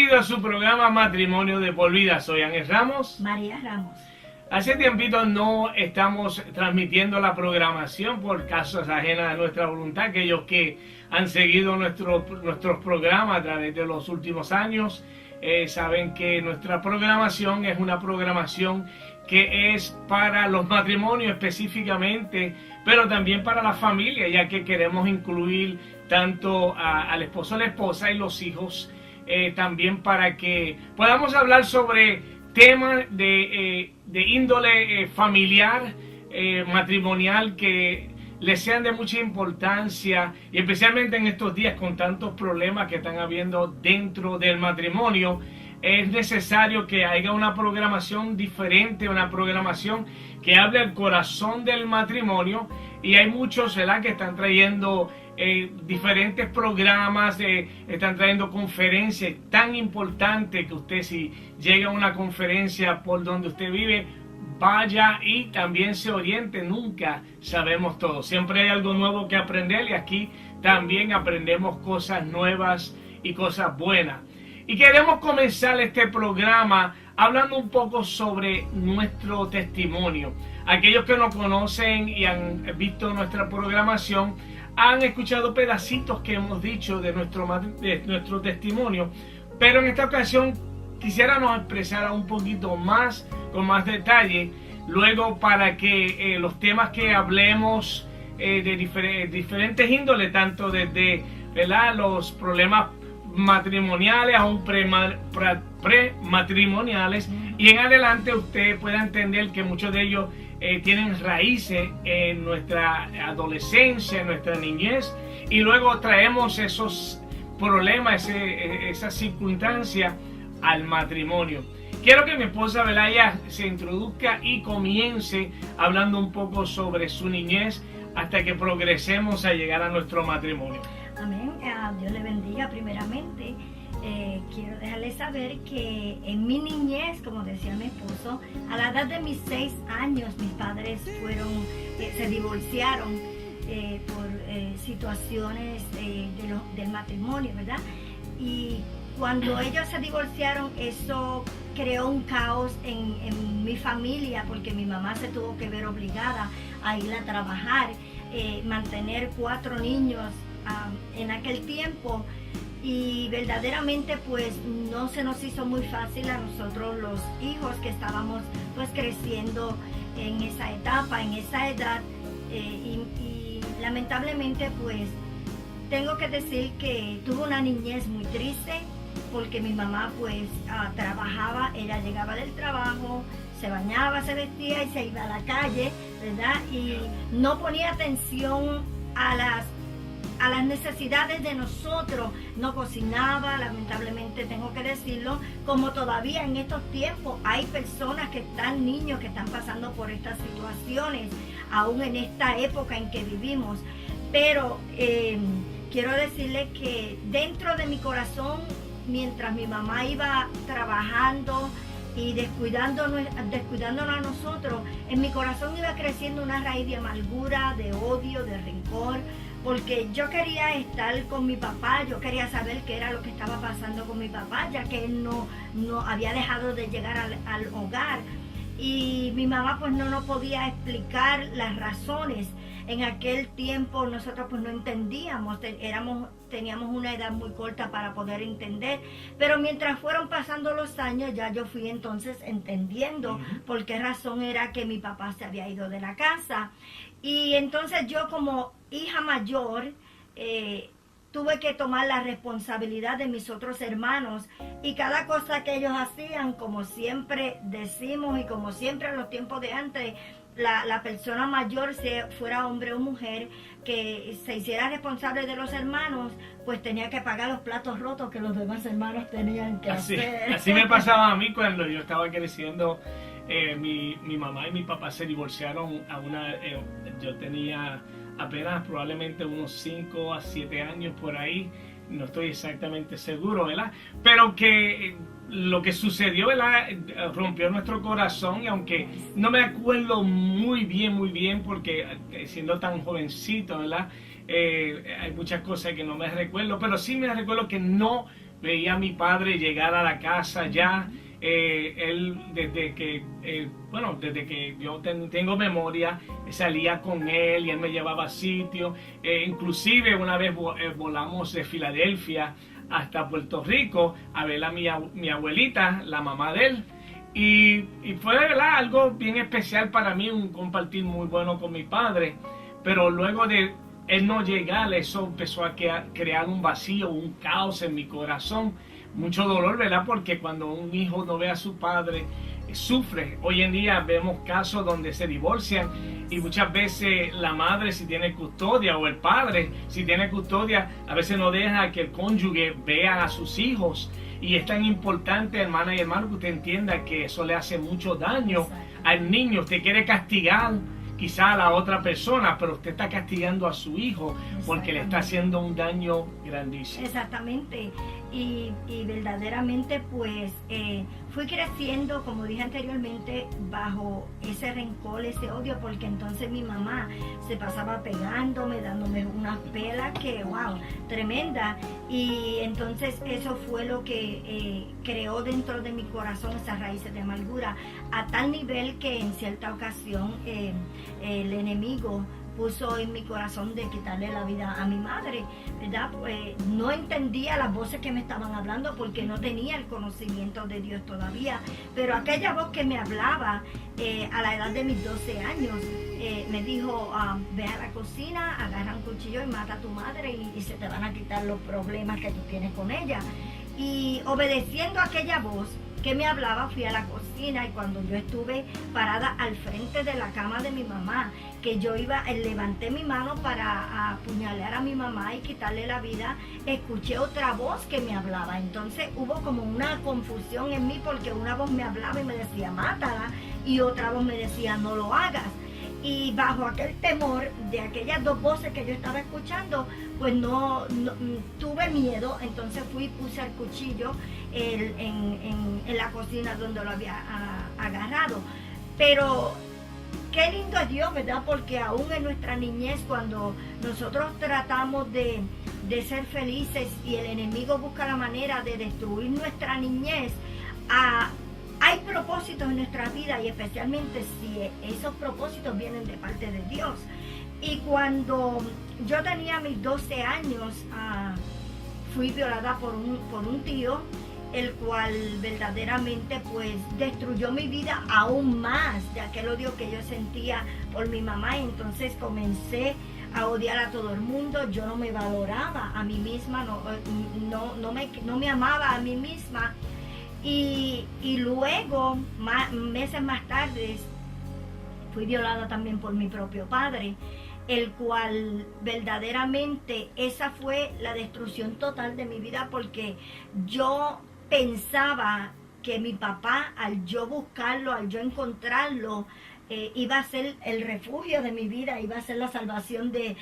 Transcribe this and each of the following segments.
Bienvenido a su programa Matrimonio de por vida. Soy Ángel Ramos. María Ramos. Hace tiempito no estamos transmitiendo la programación por causas ajenas a nuestra voluntad. Aquellos que han seguido nuestros programas a través de los últimos años saben que nuestra programación es una programación que es para los matrimonios específicamente, pero también para la familia, ya que queremos incluir tanto al esposo, a la esposa y los hijos, también para que podamos hablar sobre temas de índole familiar, matrimonial, que les sean de mucha importancia, y especialmente en estos días con tantos problemas que están habiendo dentro del matrimonio. Es necesario que haya una programación diferente, una programación que hable al corazón del matrimonio, y hay muchos, ¿verdad?, que están trayendo diferentes programas, están trayendo conferencias tan importantes que usted, si llega a una conferencia por donde usted vive, vaya y también se oriente. Nunca sabemos todo, siempre hay algo nuevo que aprender, y aquí también aprendemos cosas nuevas y cosas buenas. Y queremos comenzar este programa hablando un poco sobre nuestro testimonio. Aquellos que nos conocen y han visto nuestra programación han escuchado pedacitos que hemos dicho de nuestro testimonio, pero en esta ocasión quisiéramos expresar un poquito más, con más detalle, luego para que los temas que hablemos de diferentes índoles, tanto desde, ¿verdad?, los problemas matrimoniales aún prematrimoniales, y en adelante usted pueda entender que muchos de ellos tienen raíces en nuestra adolescencia, en nuestra niñez, y luego traemos esos problemas, esas circunstancias al matrimonio. Quiero que mi esposa Belaya se introduzca y comience hablando un poco sobre su niñez hasta que progresemos a llegar a nuestro matrimonio. Amén. Dios le bendiga primeramente. Quiero dejarles saber que en mi niñez, como decía mi esposo, a la edad de mis 6 años, mis padres se divorciaron por situaciones del matrimonio, ¿verdad? Y cuando ellos se divorciaron, eso creó un caos en mi familia, porque mi mamá se tuvo que ver obligada a ir a trabajar, mantener 4 niños en aquel tiempo, y verdaderamente pues no se nos hizo muy fácil a nosotros los hijos que estábamos pues creciendo en esa etapa, en esa edad, y lamentablemente pues tengo que decir que tuve una niñez muy triste, porque mi mamá pues trabajaba, ella llegaba del trabajo, se bañaba, se vestía y se iba a la calle, ¿verdad? Y no ponía atención a las necesidades de nosotros, no cocinaba, lamentablemente tengo que decirlo, como todavía en estos tiempos hay personas niños que están pasando por estas situaciones, aún en esta época en que vivimos. Pero quiero decirles que dentro de mi corazón, mientras mi mamá iba trabajando y descuidándonos a nosotros, en mi corazón iba creciendo una raíz de amargura, de odio, de rencor, porque yo quería estar con mi papá, yo quería saber qué era lo que estaba pasando con mi papá, ya que él no había dejado de llegar al hogar, y mi mamá pues no nos podía explicar las razones. En aquel tiempo nosotros pues no entendíamos, teníamos una edad muy corta para poder entender, pero mientras fueron pasando los años ya yo fui entonces entendiendo por qué razón era que mi papá se había ido de la casa. Y entonces yo, como hija mayor, tuve que tomar la responsabilidad de mis otros hermanos, y cada cosa que ellos hacían, como siempre decimos y como siempre en los tiempos de antes, la persona mayor, fuera hombre o mujer, que se hiciera responsable de los hermanos, pues tenía que pagar los platos rotos que los demás hermanos tenían que hacer. Así me pasaba a mí cuando yo estaba creciendo. Mi mamá y mi papá se divorciaron yo tenía apenas probablemente unos 5 a 7 años por ahí, no estoy exactamente seguro, ¿verdad? Pero que lo que sucedió, ¿verdad?, rompió nuestro corazón, y aunque no me acuerdo muy bien, porque siendo tan jovencito, ¿verdad?, hay muchas cosas que no me recuerdo, pero sí me recuerdo que no veía a mi padre llegar a la casa ya. Él desde que yo tengo memoria, salía con él y él me llevaba a sitios. Inclusive una vez volamos de Filadelfia hasta Puerto Rico a ver a mi abuelita, la mamá de él. Y fue de verdad algo bien especial para mí, un compartir muy bueno con mi padre. Pero luego de él no llegar, eso empezó a crear un vacío, un caos en mi corazón. Mucho dolor, ¿verdad? Porque cuando un hijo no ve a su padre, sufre. Hoy en día vemos casos donde se divorcian y muchas veces la madre, si tiene custodia, o el padre, si tiene custodia, a veces no deja que el cónyuge vea a sus hijos. Y es tan importante, hermana y hermano, que usted entienda que eso le hace mucho daño al niño. Usted quiere castigar quizá a la otra persona, pero usted está castigando a su hijo porque le está haciendo un daño grandísimo. Exactamente. Y verdaderamente pues fui creciendo, como dije anteriormente, bajo ese rencor, ese odio, porque entonces mi mamá se pasaba pegándome, dándome unas pelas que, wow, tremenda. Y entonces eso fue lo que creó dentro de mi corazón esas raíces de amargura, a tal nivel que en cierta ocasión el enemigo puso en mi corazón de quitarle la vida a mi madre, ¿verdad? Pues no entendía las voces que me estaban hablando porque no tenía el conocimiento de Dios todavía, pero aquella voz que me hablaba a la edad de mis 12 años, me dijo, ve a la cocina, agarra un cuchillo y mata a tu madre y se te van a quitar los problemas que tú tienes con ella. Y obedeciendo a aquella voz que me hablaba, fui a la cocina, y cuando yo estuve parada al frente de la cama de mi mamá, que yo levanté mi mano para apuñalar a mi mamá y quitarle la vida, escuché otra voz que me hablaba. Entonces hubo como una confusión en mí, porque una voz me hablaba y me decía mátala, y otra voz me decía no lo hagas. Y bajo aquel temor de aquellas dos voces que yo estaba escuchando, pues no tuve miedo. Entonces fui y puse el cuchillo en la cocina donde lo había agarrado. Pero qué lindo es Dios, ¿verdad? Porque aún en nuestra niñez, cuando nosotros tratamos de ser felices y el enemigo busca la manera de destruir nuestra niñez, hay propósitos en nuestra vida, y especialmente si esos propósitos vienen de parte de Dios. Y cuando yo tenía mis 12 años, fui violada por un tío, el cual verdaderamente pues destruyó mi vida aún más de aquel odio que yo sentía por mi mamá. Y entonces comencé a odiar a todo el mundo. Yo no me valoraba a mí misma, no me amaba a mí misma. Y luego, meses más tarde, fui violada también por mi propio padre, el cual verdaderamente esa fue la destrucción total de mi vida, porque yo pensaba que mi papá, al yo buscarlo, al yo encontrarlo, iba a ser el refugio de mi vida, iba a ser la salvación de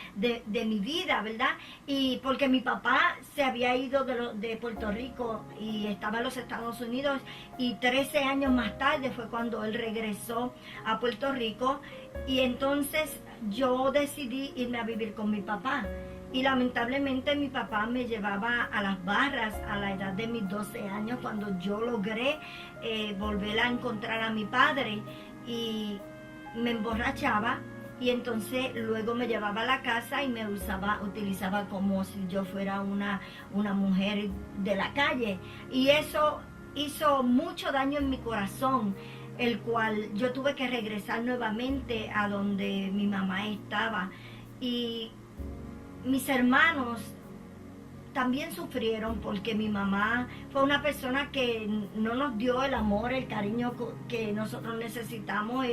mi vida, ¿verdad? Y porque mi papá se había ido de Puerto Rico y estaba en los Estados Unidos, y 13 años más tarde fue cuando él regresó a Puerto Rico, y entonces yo decidí irme a vivir con mi papá. Y lamentablemente mi papá me llevaba a las barras a la edad de mis 12 años, cuando yo logré volver a encontrar a mi padre, y me emborrachaba, y entonces luego me llevaba a la casa y me utilizaba como si yo fuera una mujer de la calle. Y eso hizo mucho daño en mi corazón, el cual yo tuve que regresar nuevamente a donde mi mamá estaba. Y mis hermanos también sufrieron, porque mi mamá fue una persona que no nos dio el amor, el cariño que nosotros necesitábamos.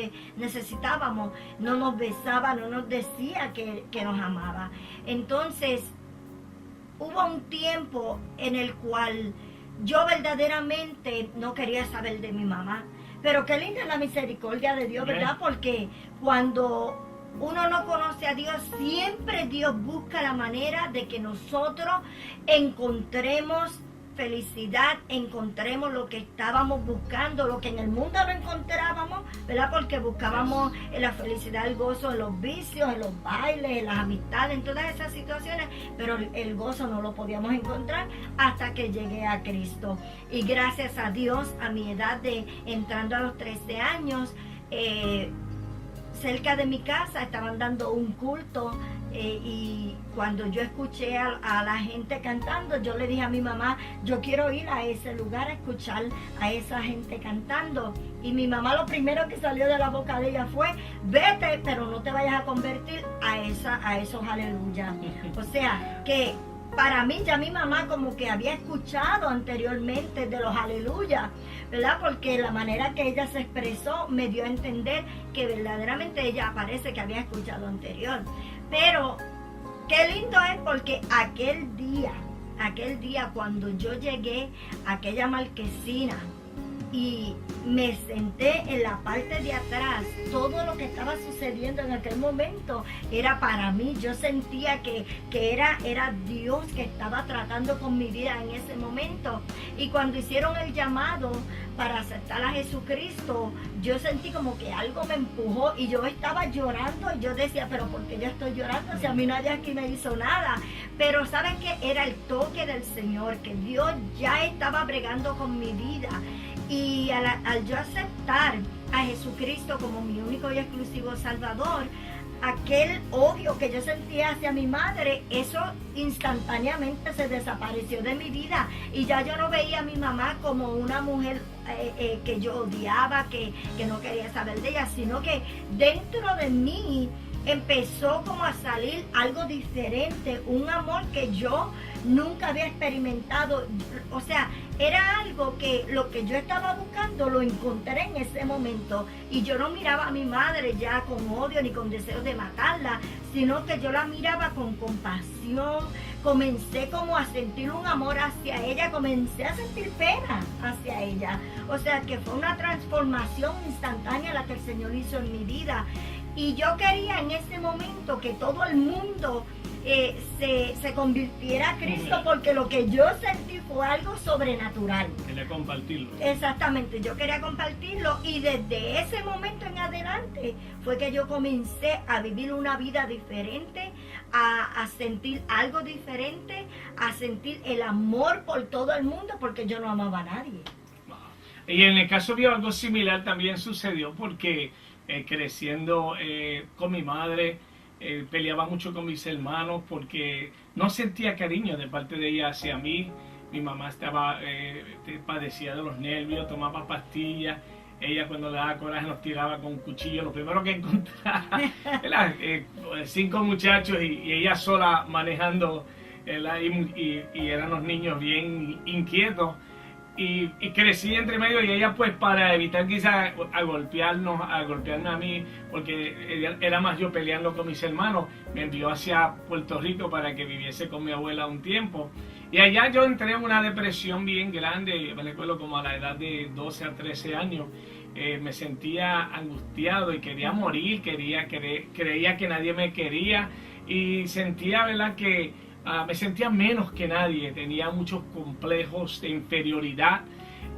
No nos besaba, no nos decía que nos amaba. Entonces hubo un tiempo en el cual yo verdaderamente no quería saber de mi mamá. Pero qué linda es la misericordia de Dios, ¿verdad? Porque cuando uno no conoce a Dios, siempre Dios busca la manera de que nosotros encontremos felicidad encontremos lo que estábamos buscando, lo que en el mundo no encontrábamos, ¿verdad? Porque buscábamos la felicidad, el gozo en los vicios, en los bailes, en las amistades, en todas esas situaciones, pero el gozo no lo podíamos encontrar hasta que llegué a Cristo. Y gracias a Dios, a mi edad de entrando a los 13 años, cerca de mi casa estaban dando un culto, y cuando yo escuché a la gente cantando, yo le dije a mi mamá, yo quiero ir a ese lugar a escuchar a esa gente cantando. Y mi mamá, lo primero que salió de la boca de ella fue, vete, pero no te vayas a convertir a esos aleluya. O sea, que para mí ya mi mamá como que había escuchado anteriormente de los aleluya, ¿verdad? Porque la manera que ella se expresó me dio a entender que verdaderamente ella parece que había escuchado anterior. Pero qué lindo es porque aquel día cuando yo llegué a aquella marquesina y me senté en la parte de atrás, todo lo que estaba sucediendo en aquel momento era para mí. Yo sentía que era Dios que estaba tratando con mi vida en ese momento. Y cuando hicieron el llamado para aceptar a Jesucristo, yo sentí como que algo me empujó y yo estaba llorando y yo decía, pero ¿por qué yo estoy llorando si a mí nadie aquí me hizo nada? Pero ¿saben qué? Era el toque del Señor, que Dios ya estaba bregando con mi vida. Y al yo aceptar a Jesucristo como mi único y exclusivo Salvador, aquel odio que yo sentía hacia mi madre, eso instantáneamente se desapareció de mi vida. Y ya yo no veía a mi mamá como una mujer que yo odiaba, que no quería saber de ella, sino que dentro de mí empezó como a salir algo diferente, un amor que yo nunca había experimentado. O sea, era algo que lo que yo estaba buscando lo encontré en ese momento, y yo no miraba a mi madre ya con odio ni con deseo de matarla, sino que yo la miraba con compasión. Comencé como a sentir un amor hacia ella, comencé a sentir pena hacia ella. O sea que fue una transformación instantánea la que el Señor hizo en mi vida. Y yo quería en ese momento que todo el mundo se convirtiera a Cristo, porque lo que yo sentí fue algo sobrenatural. Quería compartirlo. Exactamente, yo quería compartirlo, y desde ese momento en adelante fue que yo comencé a vivir una vida diferente, a sentir algo diferente, a sentir el amor por todo el mundo, porque yo no amaba a nadie. Y en el caso mío algo similar también sucedió, porque creciendo con mi madre, peleaba mucho con mis hermanos porque no sentía cariño de parte de ella hacia mí. Mi mamá padecía de los nervios, tomaba pastillas. Ella cuando le daba coraje nos tiraba con un cuchillo, lo primero que encontraba. 5 muchachos y ella sola manejando, y eran los niños bien inquietos. Y crecí entre medio, y ella, pues, para evitar quizás golpearme a mí, porque era más yo peleando con mis hermanos, me envió hacia Puerto Rico para que viviese con mi abuela un tiempo. Y allá yo entré en una depresión bien grande. Me recuerdo como a la edad de 12 a 13 años, me sentía angustiado y quería morir, creía que nadie me quería, y sentía, ¿verdad?, que me sentía menos que nadie, tenía muchos complejos de inferioridad,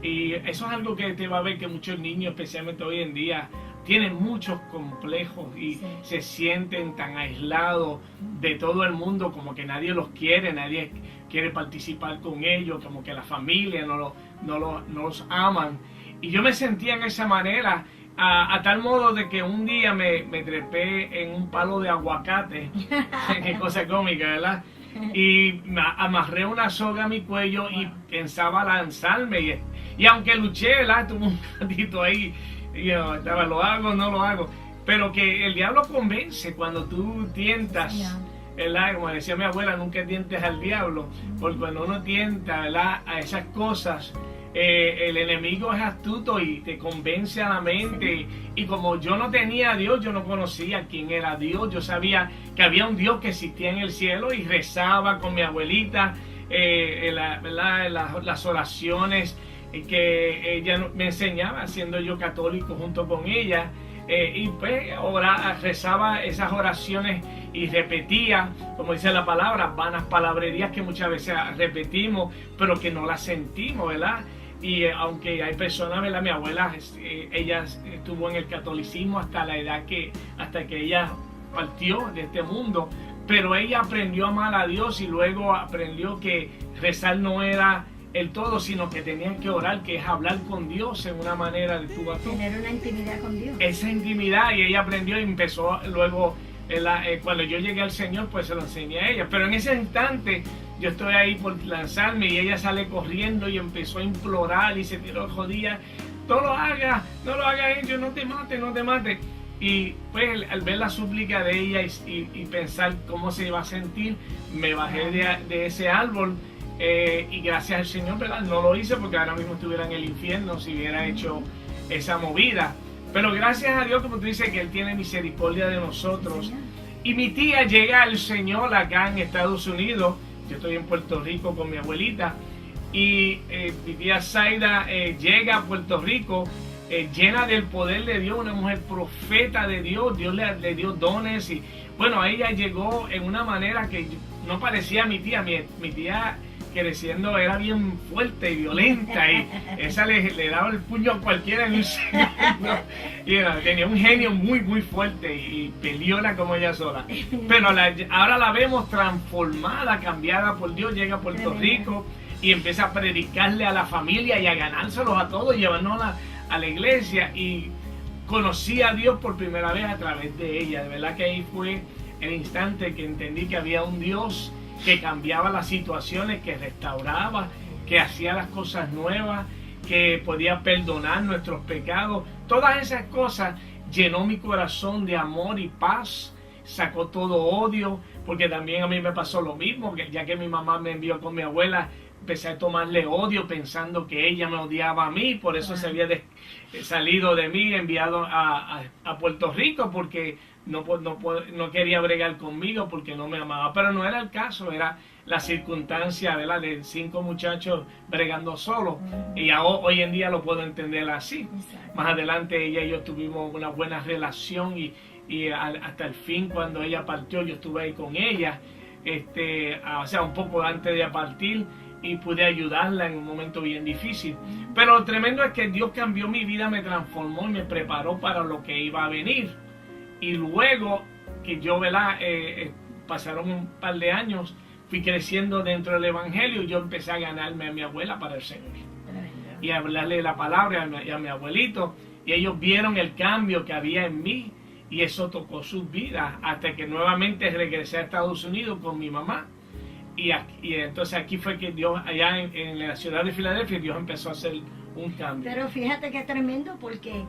y eso es algo que te va a ver que muchos niños, especialmente hoy en día, tienen muchos complejos y sí, se sienten tan aislados de todo el mundo, como que nadie los quiere, nadie quiere participar con ellos, como que la familia no los aman. Y yo me sentía en esa manera, a tal modo de que un día me trepé en un palo de aguacate, qué cosa cómica, ¿verdad? Y me amarré una soga a mi cuello y pensaba lanzarme, y aunque luché, ¿verdad?, tuve un ratito ahí, y yo estaba, ¿lo hago o no lo hago? Pero que el diablo convence cuando tú tientas, ¿verdad? Como decía mi abuela, nunca tientes al diablo, porque cuando uno tienta, ¿verdad?, a esas cosas, el enemigo es astuto y te convence a la mente. Y como yo no tenía a Dios, yo no conocía quién era Dios. Yo sabía que había un Dios que existía en el cielo, y rezaba con mi abuelita las oraciones que ella me enseñaba, siendo yo católico junto con ella. y pues rezaba esas oraciones y repetía, como dice la palabra, vanas palabrerías que muchas veces repetimos, pero que no las sentimos, ¿verdad? Y aunque hay personas, ¿verdad? Mi abuela, ella estuvo en el catolicismo hasta que ella partió de este mundo, pero ella aprendió a amar a Dios y luego aprendió que rezar no era el todo, sino que tenían que orar, que es hablar con Dios en una manera de tú a tú. Tener una intimidad con Dios. Esa intimidad, y ella aprendió y empezó luego, cuando yo llegué al Señor, pues se lo enseñé a ella. Pero en ese instante, yo estoy ahí por lanzarme y ella sale corriendo y empezó a implorar y se tiró rodillas. No lo hagas, ellos, no te mates. Y pues al ver la súplica de ella y pensar cómo se iba a sentir, me bajé de ese árbol. Y gracias al Señor, ¿verdad? No lo hice porque ahora mismo estuviera en el infierno si hubiera hecho esa movida. Pero gracias a Dios, como tú dices, que Él tiene misericordia de nosotros. Sí, y mi tía llega al Señor acá en Estados Unidos. Yo estoy en Puerto Rico con mi abuelita. Y mi tía Zaida llega a Puerto Rico llena del poder de Dios, una mujer profeta de Dios. Dios le dio dones. Y bueno, ella llegó en una manera que no parecía mi tía. Mi tía, creciendo, era bien fuerte y violenta y esa le daba el puño a cualquiera en un segundo. Y tenía un genio muy muy fuerte y peleona como ella sola, pero ahora la vemos transformada, cambiada por Dios. Llega a Puerto Rico y empieza a predicarle a la familia y a ganárselos a todos, llevarnos a la iglesia, y conocí a Dios por primera vez a través de ella. De verdad que ahí fue el instante que entendí que había un Dios que cambiaba las situaciones, que restauraba, que hacía las cosas nuevas, que podía perdonar nuestros pecados. Todas esas cosas llenó mi corazón de amor y paz, sacó todo odio, porque también a mí me pasó lo mismo, que ya que mi mamá me envió con mi abuela, empecé a tomarle odio pensando que ella me odiaba a mí, por eso se había salido de mí, enviado a Puerto Rico, porque no quería bregar conmigo porque no me amaba. Pero no era el caso, era la circunstancia, ¿verdad?, de 5 muchachos bregando solos. Y hoy en día lo puedo entender así. Exacto. Más adelante ella y yo tuvimos una buena relación y hasta el fin, cuando ella partió, yo estuve ahí con ella, o sea, un poco antes de partir, y pude ayudarla en un momento bien difícil. Pero lo tremendo es que Dios cambió mi vida, me transformó y me preparó para lo que iba a venir. Y luego que yo, ¿verdad? Pasaron un par de años, fui creciendo dentro del Evangelio, y yo empecé a ganarme a mi abuela para el Señor. Y a hablarle la palabra a mi abuelito, y ellos vieron el cambio que había en mí, y eso tocó sus vidas, hasta que nuevamente regresé a Estados Unidos con mi mamá. Y entonces aquí fue que Dios, allá en la ciudad de Filadelfia, Dios empezó a hacer un cambio. Pero fíjate que es tremendo, porque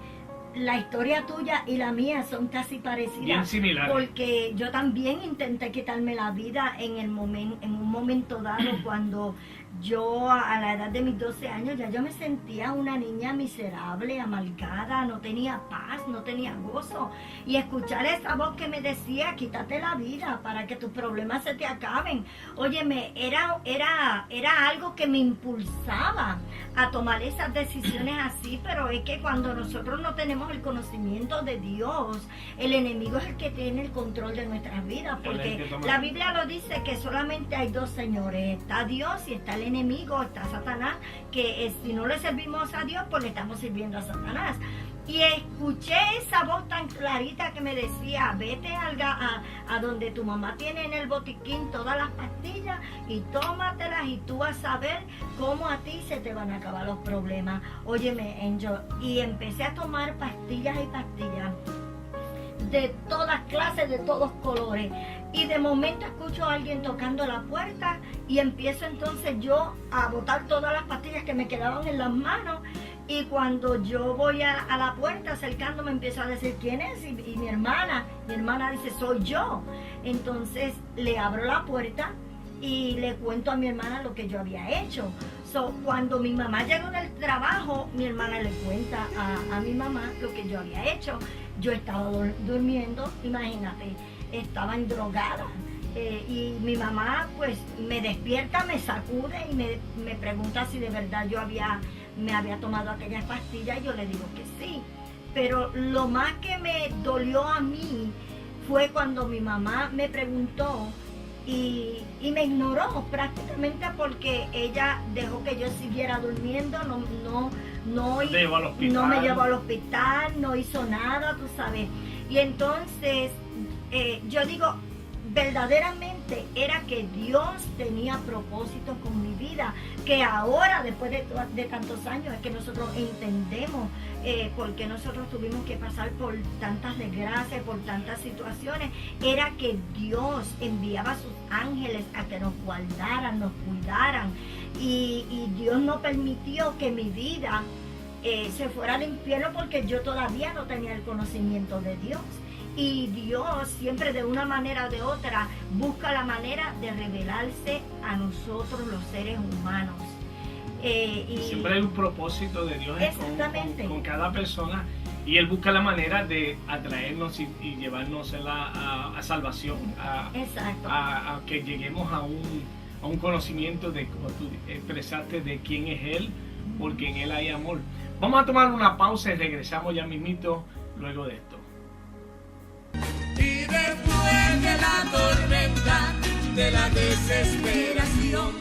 la historia tuya y la mía son casi parecidas. Bien similares. Porque yo también intenté quitarme la vida en un momento dado, cuando yo a la edad de mis 12 años ya yo me sentía una niña miserable, amargada, no tenía paz, no tenía gozo. Y escuchar esa voz que me decía, quítate la vida para que tus problemas se te acaben. Óyeme, era algo que me impulsaba a tomar esas decisiones así. Pero es que cuando nosotros no tenemos el conocimiento de Dios, el enemigo es el que tiene el control de nuestras vidas. Porque la Biblia lo dice, que solamente hay 2 señores: está Dios y está el enemigo, está Satanás, que si no le servimos a Dios, pues le estamos sirviendo a Satanás. Y escuché esa voz tan clarita que me decía, vete a donde tu mamá tiene en el botiquín todas las pastillas y tómatelas, y tú vas a ver cómo a ti se te van a acabar los problemas. Óyeme, Angel, y empecé a tomar pastillas y pastillas de todas clases, de todos colores. Y de momento escucho a alguien tocando la puerta, y empiezo entonces yo a botar todas las pastillas que me quedaban en las manos. Y cuando yo voy a la puerta, acercándome, empiezo a decir, ¿quién es? Y mi hermana dice, soy yo. Entonces le abro la puerta y le cuento a mi hermana lo que yo había hecho. Cuando mi mamá llegó del trabajo, mi hermana le cuenta a mi mamá lo que yo había hecho. Yo estaba durmiendo, imagínate, estaba endrogada. Y mi mamá pues me despierta, me sacude y me pregunta si de verdad me había tomado aquellas pastillas, y yo le digo que sí. Pero lo más que me dolió a mí fue cuando mi mamá me preguntó y me ignoró prácticamente, porque ella dejó que yo siguiera durmiendo, no me llevó al hospital, no hizo nada, tú sabes. Y entonces yo digo, verdaderamente era que Dios tenía propósitos con mi vida, que ahora, después de tantos años, es que nosotros entendemos por qué nosotros tuvimos que pasar por tantas desgracias, por tantas situaciones. Era que Dios enviaba a sus ángeles a que nos guardaran, nos cuidaran, y Dios no permitió que mi vida se fuera al infierno, porque yo todavía no tenía el conocimiento de Dios. Y Dios siempre, de una manera o de otra, busca la manera de revelarse a nosotros los seres humanos. Siempre hay un propósito de Dios con cada persona, y Él busca la manera de atraernos y llevarnos a salvación, a que lleguemos a un conocimiento de, como tú expresaste, de quién es Él, porque en Él hay amor. Vamos a tomar una pausa y regresamos ya mismito luego de esto. Y después de la tormenta, de la desesperación,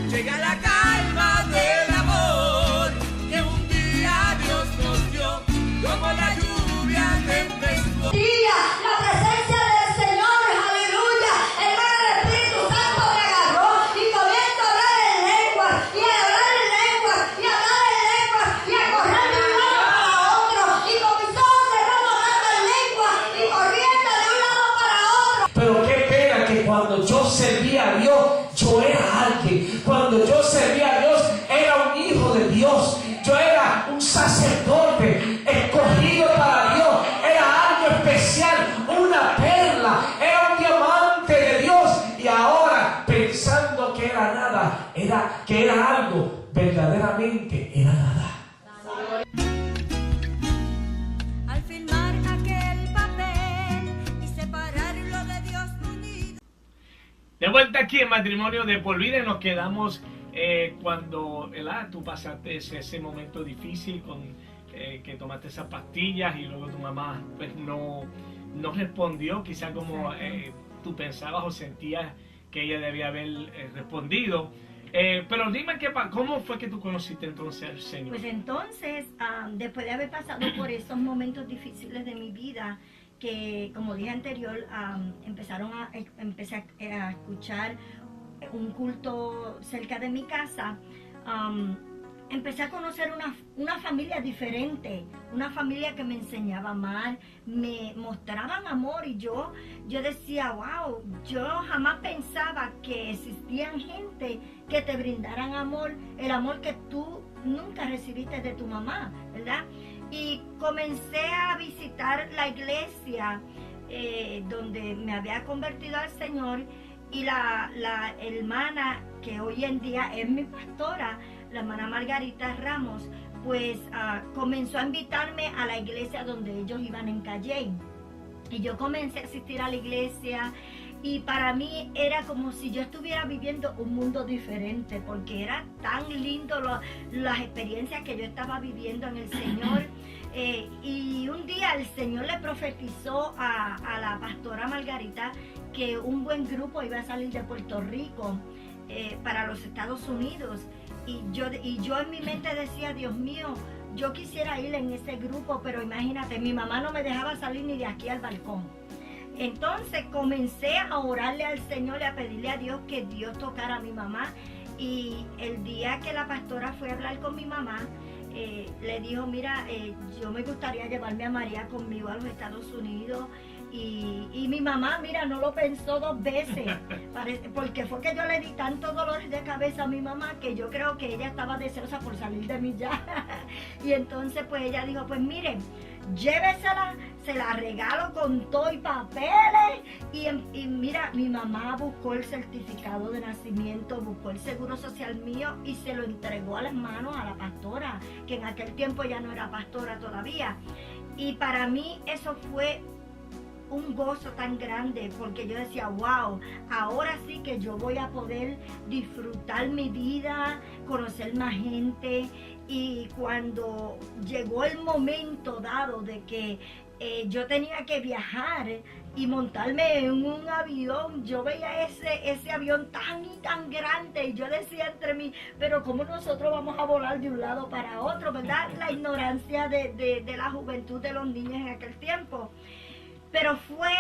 llega la calma del amor que un día Dios nos dio, como la lluvia tempestua. La presencia del Señor, aleluya, hermano, el Espíritu Santo me agarró y comienzo a hablar en lengua, y a hablar en lengua, y a hablar en lengua, y a correr de un lado para otro, y con mis ojos cerrados hablando en lengua, y corriendo de un lado para otro. Pero qué pena que cuando yo servía a Dios, yo era alguien. Cuando yo servía a Dios, era un hijo de Dios. Yo era un sacerdote escogido para Dios. Era algo especial, una perla, era un diamante de Dios. Y ahora, pensando que era nada, que era algo, verdaderamente era nada. Al firmar aquel papel y separarlo de Dios unido. De vuelta aquí en Matrimonio de por vida, nos quedamos cuando tú pasaste ese momento difícil que tomaste esas pastillas, y luego tu mamá pues no respondió quizá como tú pensabas o sentías que ella debía haber respondido. Pero dime, ¿cómo fue que tú conociste entonces al Señor? Pues entonces, después de haber pasado por esos momentos difíciles de mi vida, que como dije anterior, empecé a escuchar un culto cerca de mi casa. Empecé a conocer una familia diferente, una familia que me enseñaba a amar, me mostraban amor, y yo decía, wow, yo jamás pensaba que existían gente que te brindaran amor, el amor que tú nunca recibiste de tu mamá, ¿verdad? Y comencé a visitar la iglesia donde me había convertido al Señor, y la hermana que hoy en día es mi pastora, la hermana Margarita Ramos, pues comenzó a invitarme a la iglesia donde ellos iban en Calley. Y yo comencé a asistir a la iglesia, y para mí era como si yo estuviera viviendo un mundo diferente, porque era tan lindo las experiencias que yo estaba viviendo en el Señor. Y un día el Señor le profetizó a la pastora Margarita que un buen grupo iba a salir de Puerto Rico para los Estados Unidos. Y yo en mi mente decía, Dios mío, yo quisiera ir en ese grupo, pero imagínate, mi mamá no me dejaba salir ni de aquí al balcón. Entonces comencé a orarle al Señor y a pedirle a Dios que Dios tocara a mi mamá. Y el día que la pastora fue a hablar con mi mamá, le dijo, mira, yo me gustaría llevarme a María conmigo a los Estados Unidos. Y mi mamá, mira, no lo pensó dos veces, porque fue que yo le di tantos dolores de cabeza a mi mamá que yo creo que ella estaba deseosa por salir de mí ya. Y entonces pues ella dijo, pues miren, llévesela, se la regalo con todo y papeles. Y mira, mi mamá buscó el certificado de nacimiento, buscó el seguro social mío y se lo entregó a las manos a la pastora, que en aquel tiempo ya no era pastora todavía. Y para mí eso fue un gozo tan grande, porque yo decía, wow, ahora sí que yo voy a poder disfrutar mi vida, conocer más gente. Y cuando llegó el momento dado de que yo tenía que viajar y montarme en un avión, yo veía ese avión tan y tan grande, y yo decía entre mí, pero ¿cómo nosotros vamos a volar de un lado para otro, verdad? La ignorancia de la juventud de los niños en aquel tiempo. Pero fue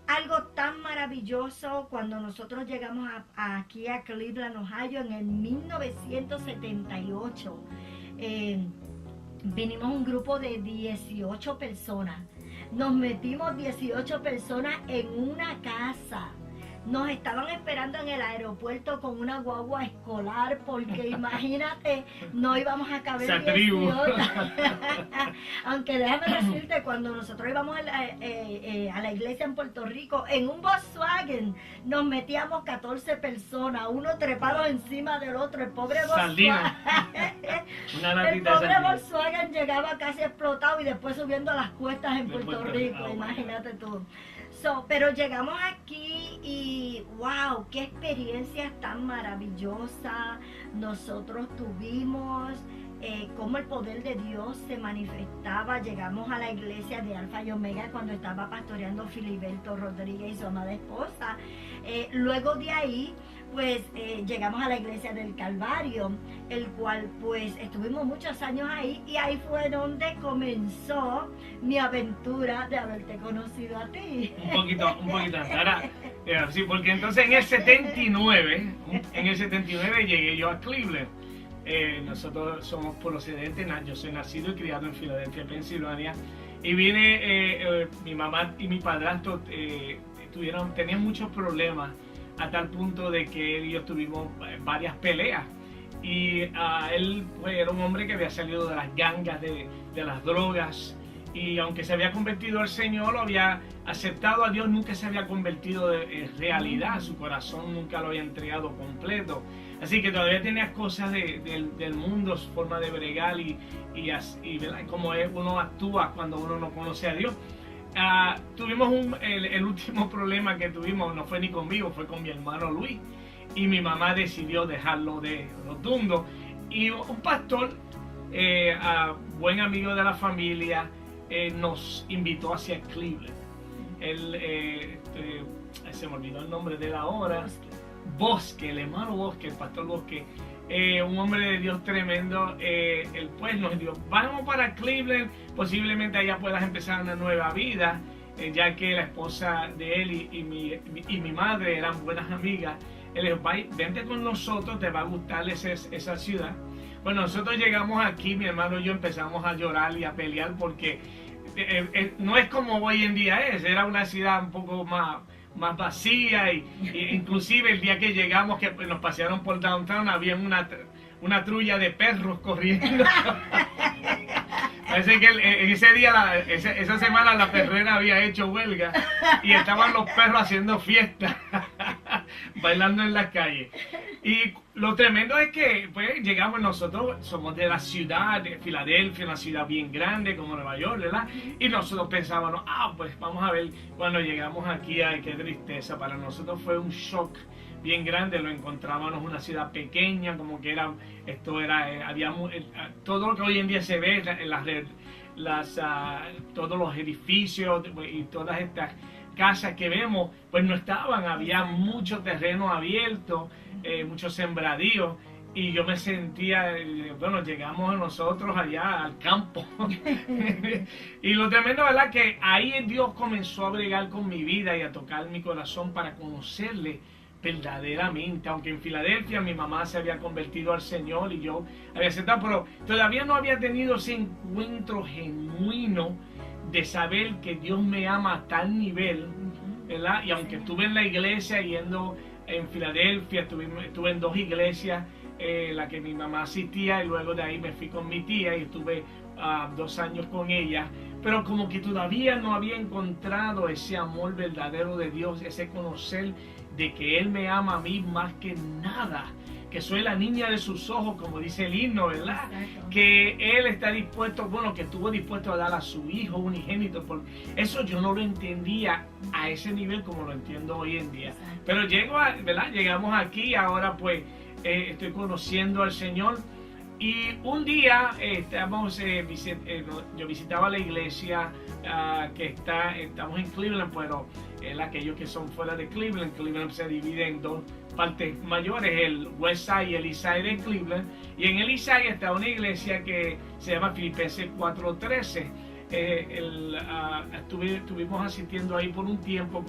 algo tan maravilloso cuando nosotros llegamos aquí a Cleveland, Ohio, en el 1978. Vinimos un grupo de 18 personas. Nos metimos 18 personas en una casa. Nos estaban esperando en el aeropuerto con una guagua escolar, porque imagínate, no íbamos a caber 18. Aunque déjame decirte, cuando nosotros íbamos a la iglesia en Puerto Rico, en un Volkswagen nos metíamos 14 personas, uno trepado encima del otro, el pobre Volkswagen. El pobre Volkswagen llegaba casi explotado y después subiendo las cuestas en Puerto Rico, imagínate tú. Pero llegamos aquí y wow, qué experiencias tan maravillosas nosotros tuvimos, cómo el poder de Dios se manifestaba. Llegamos a la iglesia de Alfa y Omega cuando estaba pastoreando Filiberto Rodríguez y su amada esposa. Luego de ahí, pues llegamos a la iglesia del Calvario, el cual pues estuvimos muchos años ahí, y ahí fue donde comenzó mi aventura de haberte conocido a ti. Un poquito ahora, sí, porque entonces en el 79 llegué yo a Cleveland. Nosotros somos procedentes, yo soy nacido y criado en Filadelfia, Pensilvania, y vine, mi mamá y mi padrastro tenían muchos problemas, a tal punto de que él y yo tuvimos varias peleas. Y él pues, era un hombre que había salido de las gangas, de las drogas, y aunque se había convertido al Señor, lo había aceptado a Dios, nunca se había convertido en realidad, su corazón nunca lo había entregado completo. Así que todavía tenía cosas del mundo, su forma de bregar y cómo uno actúa cuando uno no conoce a Dios. Tuvimos el último problema que tuvimos, no fue ni conmigo, fue con mi hermano Luis, y mi mamá decidió dejarlo de rotundo, y un pastor, buen amigo de la familia, nos invitó hacia Cleveland. Él, se me olvidó el nombre de él ahora, Bosque, el hermano Bosque, el pastor Bosque, un hombre de Dios tremendo. Él pues nos dijo, vamos para Cleveland, posiblemente allá puedas empezar una nueva vida, ya que la esposa de él y mi madre eran buenas amigas. Él dijo, vente con nosotros, te va a gustar esa ciudad. Bueno, nosotros llegamos aquí, mi hermano y yo empezamos a llorar y a pelear, porque no es como hoy en día era una ciudad un poco más vacía, y inclusive el día que llegamos, que nos pasearon por downtown, había una trulla de perros corriendo. Parece que en ese día, esa semana, la perrera había hecho huelga y estaban los perros haciendo fiesta, bailando en las calles. Y lo tremendo es que pues llegamos, nosotros somos de la ciudad de Filadelfia, una ciudad bien grande como Nueva York, ¿verdad? Y nosotros pensábamos, pues vamos a ver cuando llegamos aquí, ay, qué tristeza. Para nosotros fue un shock bien grande, lo encontrábamos una ciudad pequeña, como que todo lo que hoy en día se ve, todos los edificios y todas estas casas que vemos, pues no estaban, había mucho terreno abierto, muchos sembradíos, y yo me sentía, bueno, llegamos nosotros allá al campo. Y lo tremendo, ¿verdad?, que ahí Dios comenzó a bregar con mi vida y a tocar mi corazón para conocerle verdaderamente. Aunque en Filadelfia mi mamá se había convertido al Señor y yo había aceptado, pero todavía no había tenido ese encuentro genuino de saber que Dios me ama a tal nivel, ¿verdad? Y aunque estuve en la iglesia, yendo en Filadelfia, estuve en 2 iglesias, la que mi mamá asistía, y luego de ahí me fui con mi tía y estuve 2 años con ella, pero como que todavía no había encontrado ese amor verdadero de Dios, ese conocer de que Él me ama a mí más que nada. que soy la niña de sus ojos, como dice el himno, ¿verdad? Exacto. Que Él está dispuesto, bueno, que estuvo dispuesto a dar a su Hijo unigénito. Eso yo no lo entendía a ese nivel como lo entiendo hoy en día. Exacto. Pero ¿verdad? Llegamos aquí, ahora pues estoy conociendo al Señor. Y un día yo visitaba la iglesia estamos en Cleveland, pero aquellos que son fuera de Cleveland se divide en dos partes mayores, el West Side y el East Side de Cleveland. Y en el East Side está una iglesia que se llama Filipenses 4:13. Estuvimos asistiendo ahí por un tiempo.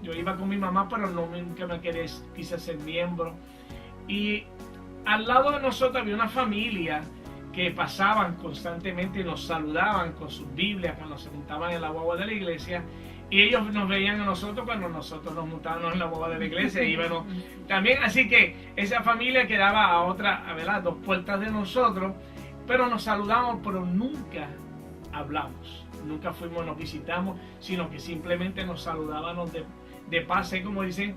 Yo iba con mi mamá, pero nunca me quise ser miembro. Y al lado de nosotros había una familia que pasaban constantemente y nos saludaban con sus Biblias cuando se montaban en la guagua de la iglesia, y ellos nos veían a nosotros cuando nosotros nos montábamos en la guagua de la iglesia y íbamos también. Así que esa familia quedaba a 2 puertas de nosotros, pero nos saludamos, pero nunca hablamos, nunca nos visitamos, sino que simplemente nos saludábamos de pase, como dicen.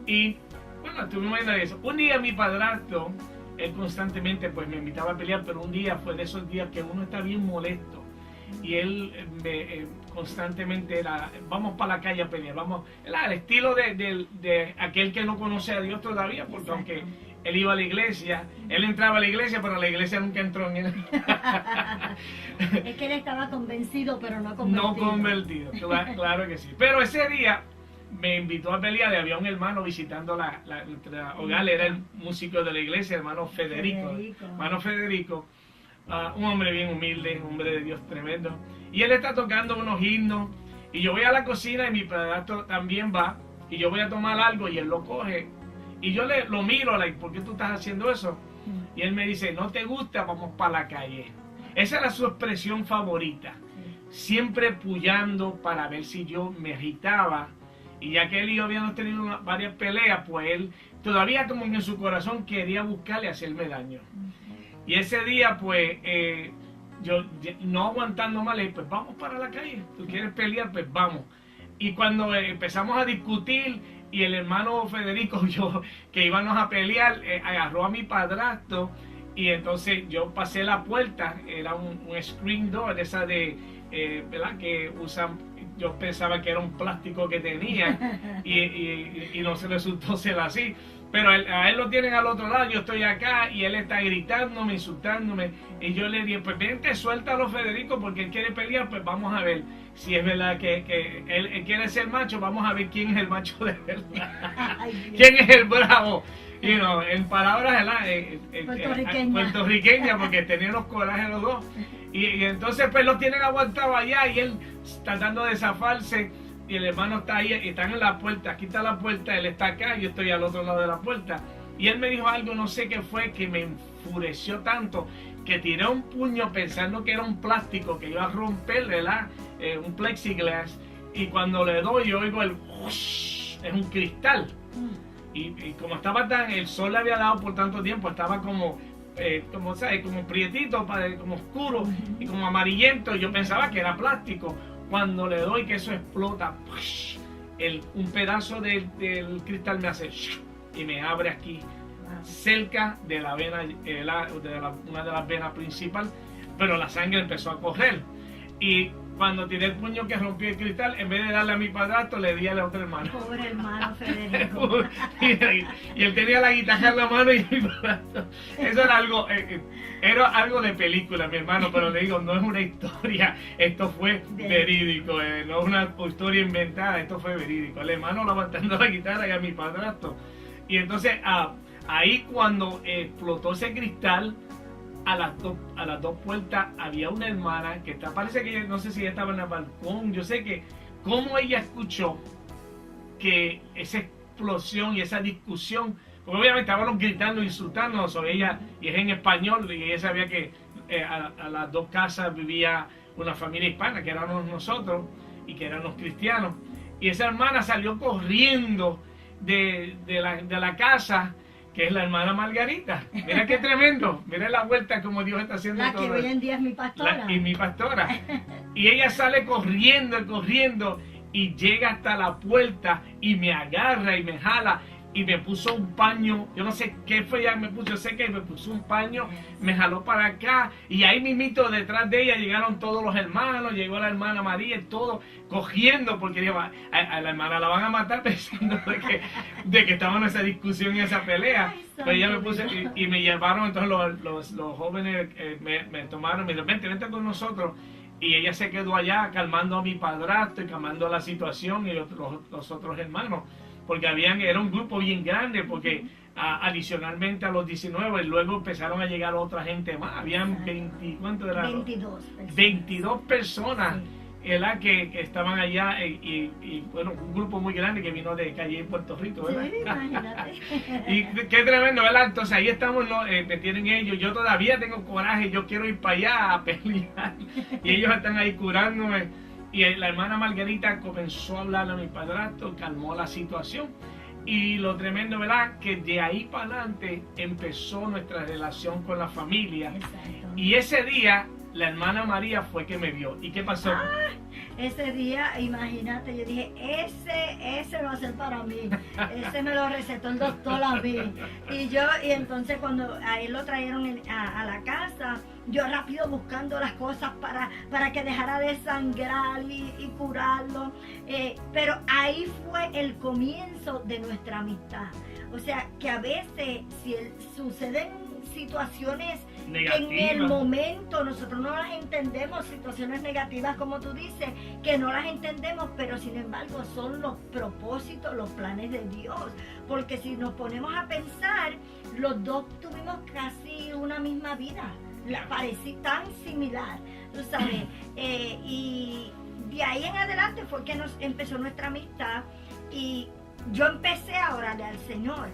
Y bueno, estuvimos viendo eso. Un día mi padrastro, él constantemente pues me invitaba a pelear, pero un día fue de esos días que uno está bien molesto y él constantemente era, vamos para la calle a pelear, vamos, el estilo de aquel que no conoce a Dios todavía, porque Exacto. aunque él iba a la iglesia, él entraba a la iglesia, pero la iglesia nunca entró en él. Es que él estaba convencido, pero no convertido. No convertido, claro que sí. Pero ese día me invitó a pelear y había un hermano visitando nuestra hogar, era el músico de la iglesia, hermano Federico. Hermano Federico, un hombre bien humilde, un hombre de Dios tremendo. Y él está tocando unos himnos y yo voy a la cocina y mi padrastro también va y yo voy a tomar algo y él lo coge. Y yo lo miro, ¿por qué tú estás haciendo eso? Y él me dice, ¿no te gusta? Vamos para la calle. Esa era su expresión favorita. Siempre puyando para ver si yo me agitaba. Y ya que él y yo habíamos tenido varias peleas, pues él todavía como en su corazón quería buscarle hacerme daño. Y ese día, pues, yo no aguantando más, le dije, pues vamos para la calle. ¿Tú quieres pelear? Pues vamos. Y cuando empezamos a discutir, y el hermano Federico, que íbamos a pelear, agarró a mi padrastro, y entonces yo pasé la puerta, era un screen door, de esa ¿verdad? Que usan, yo pensaba que era un plástico que tenía, y no se resultó ser así. Pero a él lo tienen al otro lado, yo estoy acá y él está gritándome, insultándome. Y yo le dije, pues vente, suéltalo Federico, porque él quiere pelear, pues vamos a ver si es verdad que él quiere ser macho, vamos a ver quién es el macho de verdad. ¿Quién es el bravo? En palabras puertorriqueñas, porque teníamos coraje los dos. Y entonces pues lo tienen aguantado allá y él tratando de zafarse. Y el hermano está ahí, están en la puerta, aquí está la puerta, él está acá, yo estoy al otro lado de la puerta. Y él me dijo algo, no sé qué fue, que me enfureció tanto, que tiré un puño pensando que era un plástico, que iba a romper, ¿verdad? Un plexiglass. Y cuando le doy, yo oigo el whoosh, es un cristal. Y como estaba el sol le había dado por tanto tiempo, estaba como ¿sabes? Como prietito, como oscuro y como amarillento. Yo pensaba que era plástico. Cuando le doy que eso explota, un pedazo del cristal me hace y me abre aquí, cerca de la vena, una de las venas principales, pero la sangre empezó a correr. Y cuando tiré el puño que rompió el cristal, en vez de darle a mi padrastro, le di al otro hermano. Pobre hermano Federico. y él tenía la guitarra en la mano y mi padrastro. Eso era algo de película, mi hermano, pero le digo, no es una historia, esto fue verídico, no es una historia inventada, esto fue verídico. El hermano levantando la guitarra y a mi padrastro. Y entonces, ahí cuando explotó ese cristal, a las dos puertas había una hermana que parece que no sé si ella estaba en el balcón. Yo sé que cómo ella escuchó que esa explosión y esa discusión, porque obviamente estábamos gritando, insultándonos sobre ella, y es en español, y ella sabía que a las dos casas vivía una familia hispana, que éramos nosotros y que éramos cristianos, y esa hermana salió corriendo de la casa, que es la hermana Margarita. Mira qué tremendo, mira la vuelta como Dios está haciendo la todo. que hoy en día es mi pastora. Y mi pastora. Y ella sale corriendo y llega hasta la puerta y me agarra y me jala. y me puso un paño, yo no sé qué fue, ya me puso, yo sé que me puso un paño, me jaló para acá, y ahí mismito detrás de ella llegaron todos los hermanos, llegó la hermana María y todo, cogiendo, porque digo, a la hermana la van a matar pensando de que estaban en esa discusión y esa pelea. Pero ella me puso, y me llevaron, entonces los jóvenes me tomaron, me dijeron, vente con nosotros. Y ella se quedó allá calmando a mi padrastro y calmando la situación y los otros hermanos. Porque era un grupo bien grande, porque adicionalmente a los 19, luego empezaron a llegar otra gente más. Habían 20, ¿cuánto era? 22 personas. 22 personas. Sí. Que estaban allá y bueno, un grupo muy grande que vino de calle en Puerto Rico, ¿verdad? Sí, imagínate. Y qué tremendo, ¿verdad? Entonces ahí estamos, ¿no? Me tienen ellos, yo todavía tengo coraje, yo quiero ir para allá a pelear y ellos están ahí curándome. Y la hermana Margarita comenzó a hablar a mi padrastro, calmó la situación. Y lo tremendo, ¿verdad? Que de ahí para adelante empezó nuestra relación con la familia. Exacto. Y ese día la hermana María fue que me vio. ¿Y qué pasó? Ese día, imagínate, yo dije, ese va a ser para mí. Ese me lo recetó el doctor a mí. Y entonces cuando a él lo trajeron a la casa, yo rápido buscando las cosas para que dejara de sangrar y curarlo. Pero ahí fue el comienzo de nuestra amistad. O sea, que a veces si suceden situaciones Negativa. que en el momento nosotros no las entendemos, situaciones negativas como tú dices, que no las entendemos, pero sin embargo son los propósitos, los planes de Dios, porque si nos ponemos a pensar, los dos tuvimos casi una misma vida, parecía tan similar, tú sabes, y de ahí en adelante fue que nos empezó nuestra amistad y yo empecé a orarle al Señor.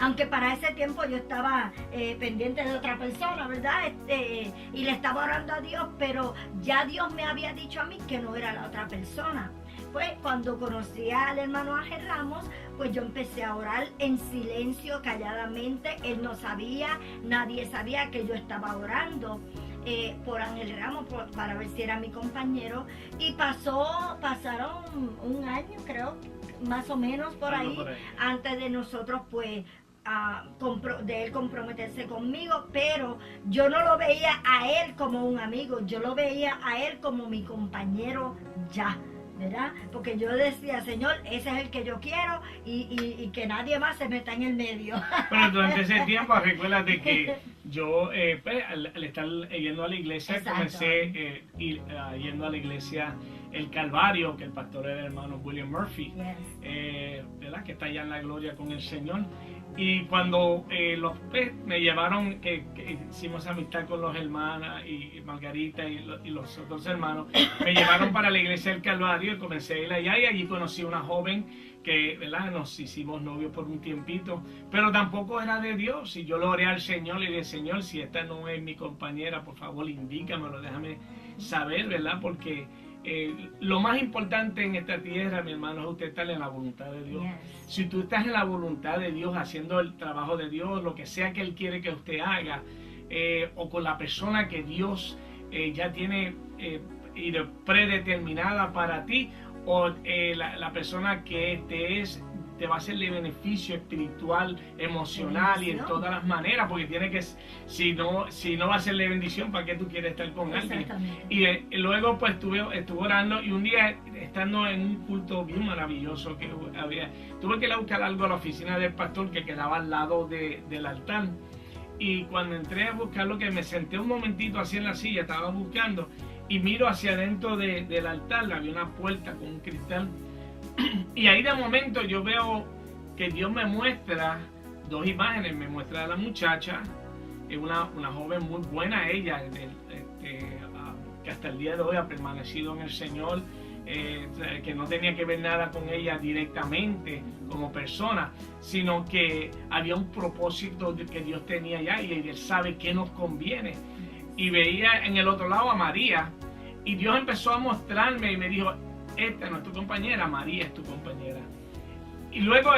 Aunque para ese tiempo yo estaba pendiente de otra persona, ¿verdad? Y le estaba orando a Dios, pero ya Dios me había dicho a mí que no era la otra persona. Pues cuando conocí al hermano Ángel Ramos, pues yo empecé a orar en silencio, calladamente. Él no sabía, nadie sabía que yo estaba orando por Ángel Ramos, para ver si era mi compañero. Y pasaron un año, creo, más o menos por ahí, antes de nosotros pues de él comprometerse conmigo, pero yo no lo veía a él como un amigo, yo lo veía a él como mi compañero ya, ¿verdad? Porque yo decía, Señor, ese es el que yo quiero y que nadie más se meta en el medio. Bueno, durante ese tiempo, recuérdate que yo, pues, al estar yendo a la iglesia, Exacto. comencé yendo a la iglesia El Calvario, que el pastor era el hermano William Murphy, Yes. ¿verdad? Que está allá en la gloria con el Señor. Y cuando me llevaron, que hicimos amistad con los hermanos y Margarita y los otros hermanos, me llevaron para la iglesia del Calvario y comencé a ir allá y allí conocí a una joven que, ¿verdad? Nos hicimos novios por un tiempito, pero tampoco era de Dios. Y yo lo oré al Señor y le dije, Señor, si esta no es mi compañera, por favor, indícamelo, déjame saber, ¿verdad? Porque lo más importante en esta tierra, mi hermano, es usted estar en la voluntad de Dios. Yes. Si tú estás en la voluntad de Dios, haciendo el trabajo de Dios, lo que sea que Él quiere que usted haga, o con la persona que Dios ya tiene predeterminada para ti, o la persona que te va a hacer de beneficio espiritual, emocional y en todas las maneras, porque tiene que, si no va a serle bendición, ¿para qué tú quieres estar con alguien? Y luego pues estuve orando y un día estando en un culto bien maravilloso que había, tuve que ir a buscar algo a la oficina del pastor que quedaba al lado del altar. Y cuando entré a buscarlo, que me senté un momentito así en la silla, estaba buscando y miro hacia adentro del altar, había una puerta con un cristal. Y ahí de momento yo veo que Dios me muestra dos imágenes. Me muestra a la muchacha, una joven muy buena ella, que hasta el día de hoy ha permanecido en el Señor, que no tenía que ver nada con ella directamente como persona, sino que había un propósito que Dios tenía allá y Él sabe qué nos conviene. Y veía en el otro lado a María y Dios empezó a mostrarme y me dijo, esta no es tu compañera, María es tu compañera. Y luego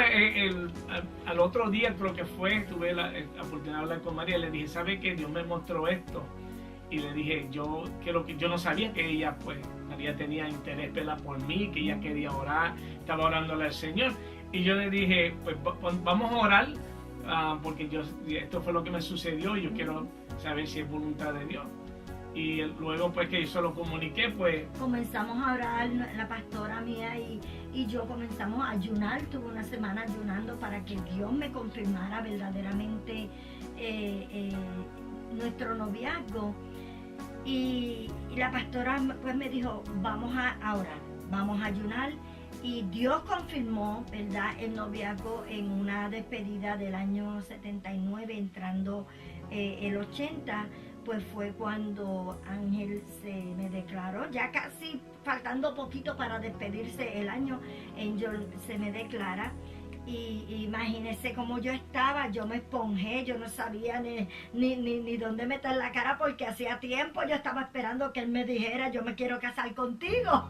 al otro día, creo que fue, tuve la oportunidad de hablar con María, le dije, ¿sabe qué? Dios me mostró esto. Y le dije, yo no sabía que ella, pues, María tenía interés por mí, que ella quería orar, estaba orándole al Señor. Y yo le dije, pues vamos a orar, porque esto fue lo que me sucedió y yo quiero saber si es voluntad de Dios. Y luego pues que yo se lo comuniqué, pues comenzamos a orar, la pastora mía y yo comenzamos a ayunar. Tuve una semana ayunando para que Dios me confirmara verdaderamente nuestro noviazgo. Y la pastora pues me dijo, vamos a orar, vamos a ayunar. Y Dios confirmó, ¿verdad?, el noviazgo en una despedida del año 79, entrando el 80, pues fue cuando Ángel se me declaró, ya casi faltando poquito para despedirse el año, Ángel se me declara. Y imagínense cómo yo estaba, yo me esponjé, yo no sabía ni dónde meter la cara, porque hacía tiempo yo estaba esperando que él me dijera, yo me quiero casar contigo,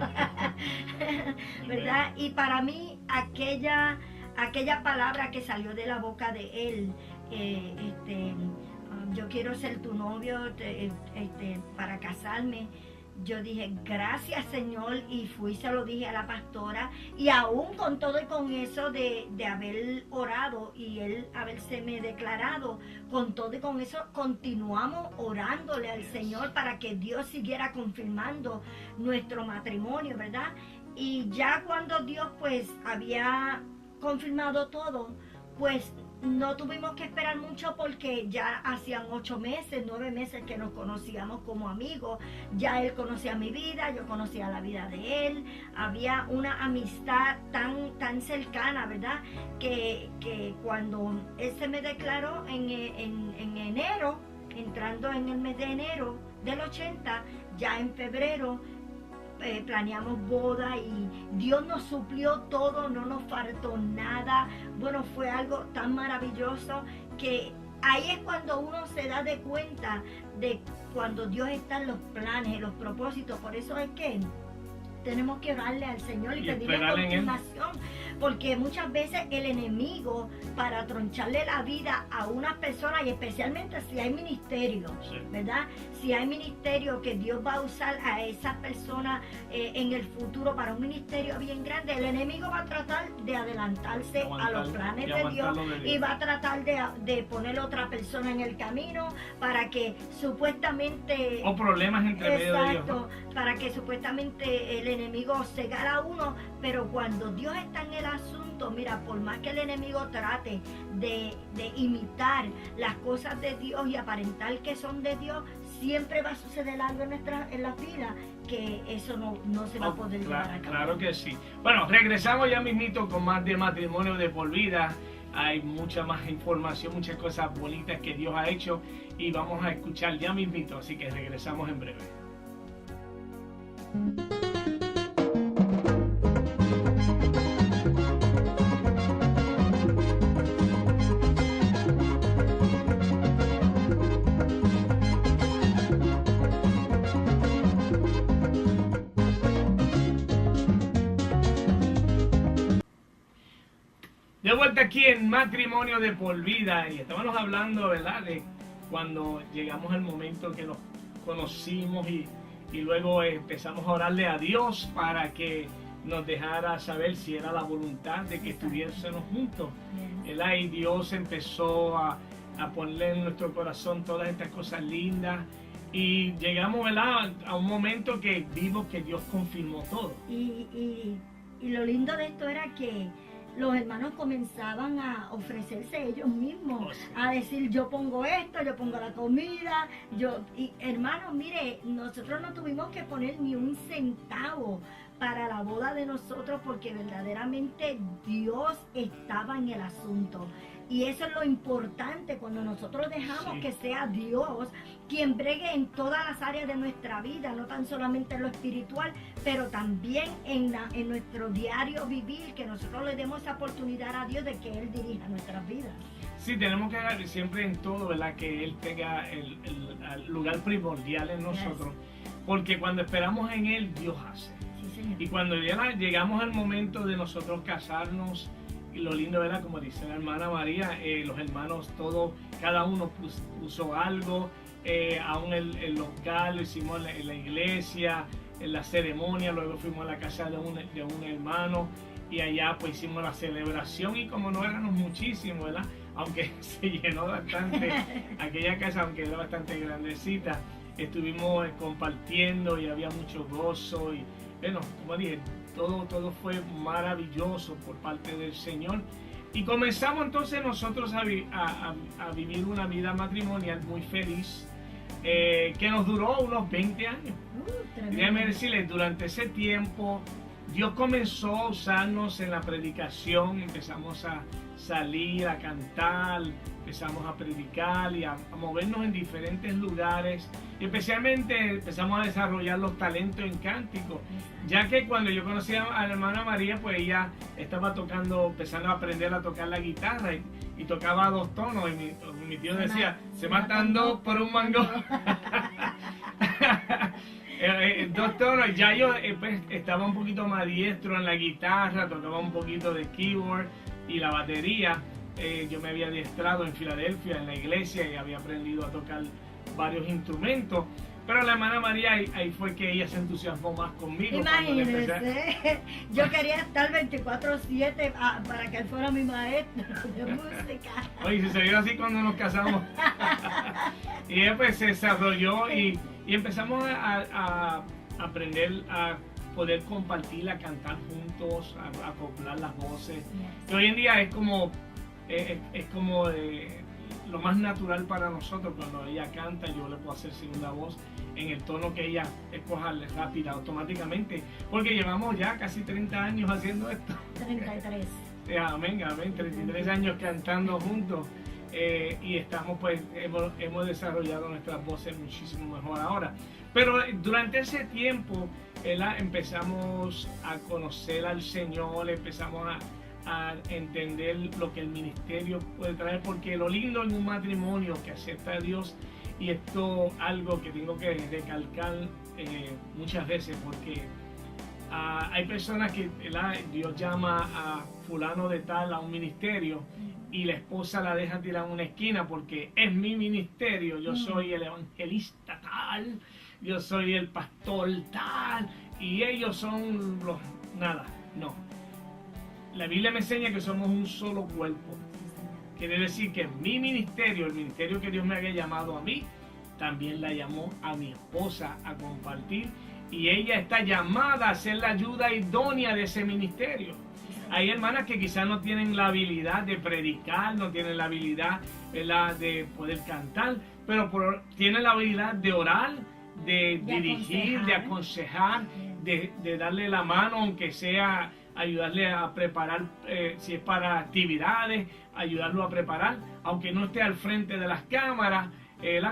¿verdad? Y para mí aquella palabra que salió de la boca de él, yo quiero ser tu novio para casarme. Yo dije, gracias Señor, y fui, se lo dije a la pastora, y aún con todo y con eso de haber orado y él haberse me declarado, con todo y con eso continuamos orándole al Señor para que Dios siguiera confirmando nuestro matrimonio, ¿verdad? Y ya cuando Dios pues había confirmado todo, pues no tuvimos que esperar mucho, porque ya hacían 8 meses, 9 meses que nos conocíamos como amigos. Ya él conocía mi vida, yo conocía la vida de él. Había una amistad tan cercana, ¿verdad? Que cuando él se me declaró en enero, entrando en el mes de enero del 80, ya en febrero, planeamos boda y Dios nos suplió todo, no nos faltó nada. Bueno, fue algo tan maravilloso que ahí es cuando uno se da de cuenta de cuando Dios está en los planes, en los propósitos. Por eso es que tenemos que orarle al Señor y pedirle confirmación, porque muchas veces el enemigo, para troncharle la vida a unas personas, y especialmente si hay ministerio, ¿verdad? Si hay ministerio que Dios va a usar a esas personas en el futuro para un ministerio bien grande, el enemigo va a tratar de adelantarse a los planes de Dios y va a tratar de poner otra persona en el camino para que supuestamente... O problemas entre medio de Dios, ¿no? Para que supuestamente el enemigo cegara a uno, pero cuando Dios está en el asunto, mira, por más que el enemigo trate de imitar las cosas de Dios y aparentar que son de Dios, siempre va a suceder algo en las vidas que eso no se va a poder llevar a cabo. Claro que sí. Bueno, regresamos ya mismito con más de Matrimonio de Por Vida. Hay mucha más información, muchas cosas bonitas que Dios ha hecho y vamos a escuchar ya mismito, así que regresamos en breve. De vuelta aquí en Matrimonio de Por Vida, y estábamos hablando, ¿verdad?, de cuando llegamos al momento que nos conocimos y luego empezamos a orarle a Dios para que nos dejara saber si era la voluntad de que estuviésemos juntos, ¿verdad? Y Dios empezó a ponerle en nuestro corazón todas estas cosas lindas y llegamos, ¿verdad?, a un momento que vimos que Dios confirmó todo. Y lo lindo de esto era que los hermanos comenzaban a ofrecerse ellos mismos, a decir, yo pongo esto, yo pongo la comida, y hermanos, mire, nosotros no tuvimos que poner ni un centavo para la boda de nosotros, porque verdaderamente Dios estaba en el asunto. Y eso es lo importante, cuando nosotros dejamos que sea Dios quien bregue en todas las áreas de nuestra vida, no tan solamente en lo espiritual, pero también en nuestro diario vivir, que nosotros le demos esa oportunidad a Dios de que Él dirija nuestras vidas. Sí, tenemos que dar siempre en todo, ¿verdad?, que Él tenga el lugar primordial en nosotros, porque cuando esperamos en Él, Dios hace. Sí, señor. Y cuando llegamos al momento de nosotros casarnos, y lo lindo, ¿verdad?, como dice la hermana María, los hermanos todos, cada uno puso algo, aún el local lo hicimos en la iglesia, en la ceremonia, luego fuimos a la casa de un hermano, y allá pues hicimos la celebración y como no éramos muchísimos, ¿verdad? Aunque se llenó bastante aquella casa, aunque era bastante grandecita, estuvimos compartiendo y había mucho gozo y bueno, como dije, todo fue maravilloso por parte del Señor. Y comenzamos entonces nosotros a vivir una vida matrimonial muy feliz, que nos duró unos 20 años. Déjame decirles, durante ese tiempo Dios comenzó a usarnos en la predicación, empezamos a salir, a cantar, empezamos a predicar y a movernos en diferentes lugares. Y especialmente empezamos a desarrollar los talentos en cántico, ya que cuando yo conocí a la hermana María, pues ella estaba empezando a aprender a tocar la guitarra y tocaba 2 tonos y mi tío decía, se matan 2 por un mango. 2 tonos, ya yo pues, estaba un poquito más diestro en la guitarra, tocaba un poquito de keyboard y la batería. Yo me había adiestrado en Filadelfia, en la iglesia, y había aprendido a tocar varios instrumentos. Pero la hermana María, ahí fue que ella se entusiasmó más conmigo. Imagínese, yo quería estar 24/7 para que él fuera mi maestro de música. Oye, se vio así cuando nos casamos. Y ella pues se desarrolló y empezamos a aprender a poder compartir, a cantar juntos, a acoplar las voces. Y hoy en día es como lo más natural para nosotros. Cuando ella canta, yo le puedo hacer segunda voz en el tono que ella escoja rápida automáticamente, porque llevamos ya casi 30 años haciendo esto. 33. Amén, 33 años cantando juntos, y estamos pues hemos desarrollado nuestras voces muchísimo mejor ahora. Pero durante ese tiempo empezamos a conocer al Señor, empezamos a entender lo que el ministerio puede traer, porque lo lindo en un matrimonio que acepta a Dios, y esto algo que tengo que recalcar muchas veces, porque hay personas que Dios llama a fulano de tal a un ministerio y la esposa la deja tirar en una esquina porque es mi ministerio, yo soy el evangelista tal, yo soy el pastor tal, y ellos son los nada, no. La Biblia me enseña que somos un solo cuerpo. Quiere decir que mi ministerio, el ministerio que Dios me había llamado a mí, también la llamó a mi esposa a compartir, y ella está llamada a ser la ayuda idónea de ese ministerio. Hay hermanas que quizás no tienen la habilidad de predicar, no tienen la habilidad, ¿verdad?, de poder cantar, pero tienen la habilidad de orar, de dirigir, de aconsejar, de darle la mano, aunque sea ayudarle a preparar, si es para actividades, ayudarlo a preparar, aunque no esté al frente de las cámaras,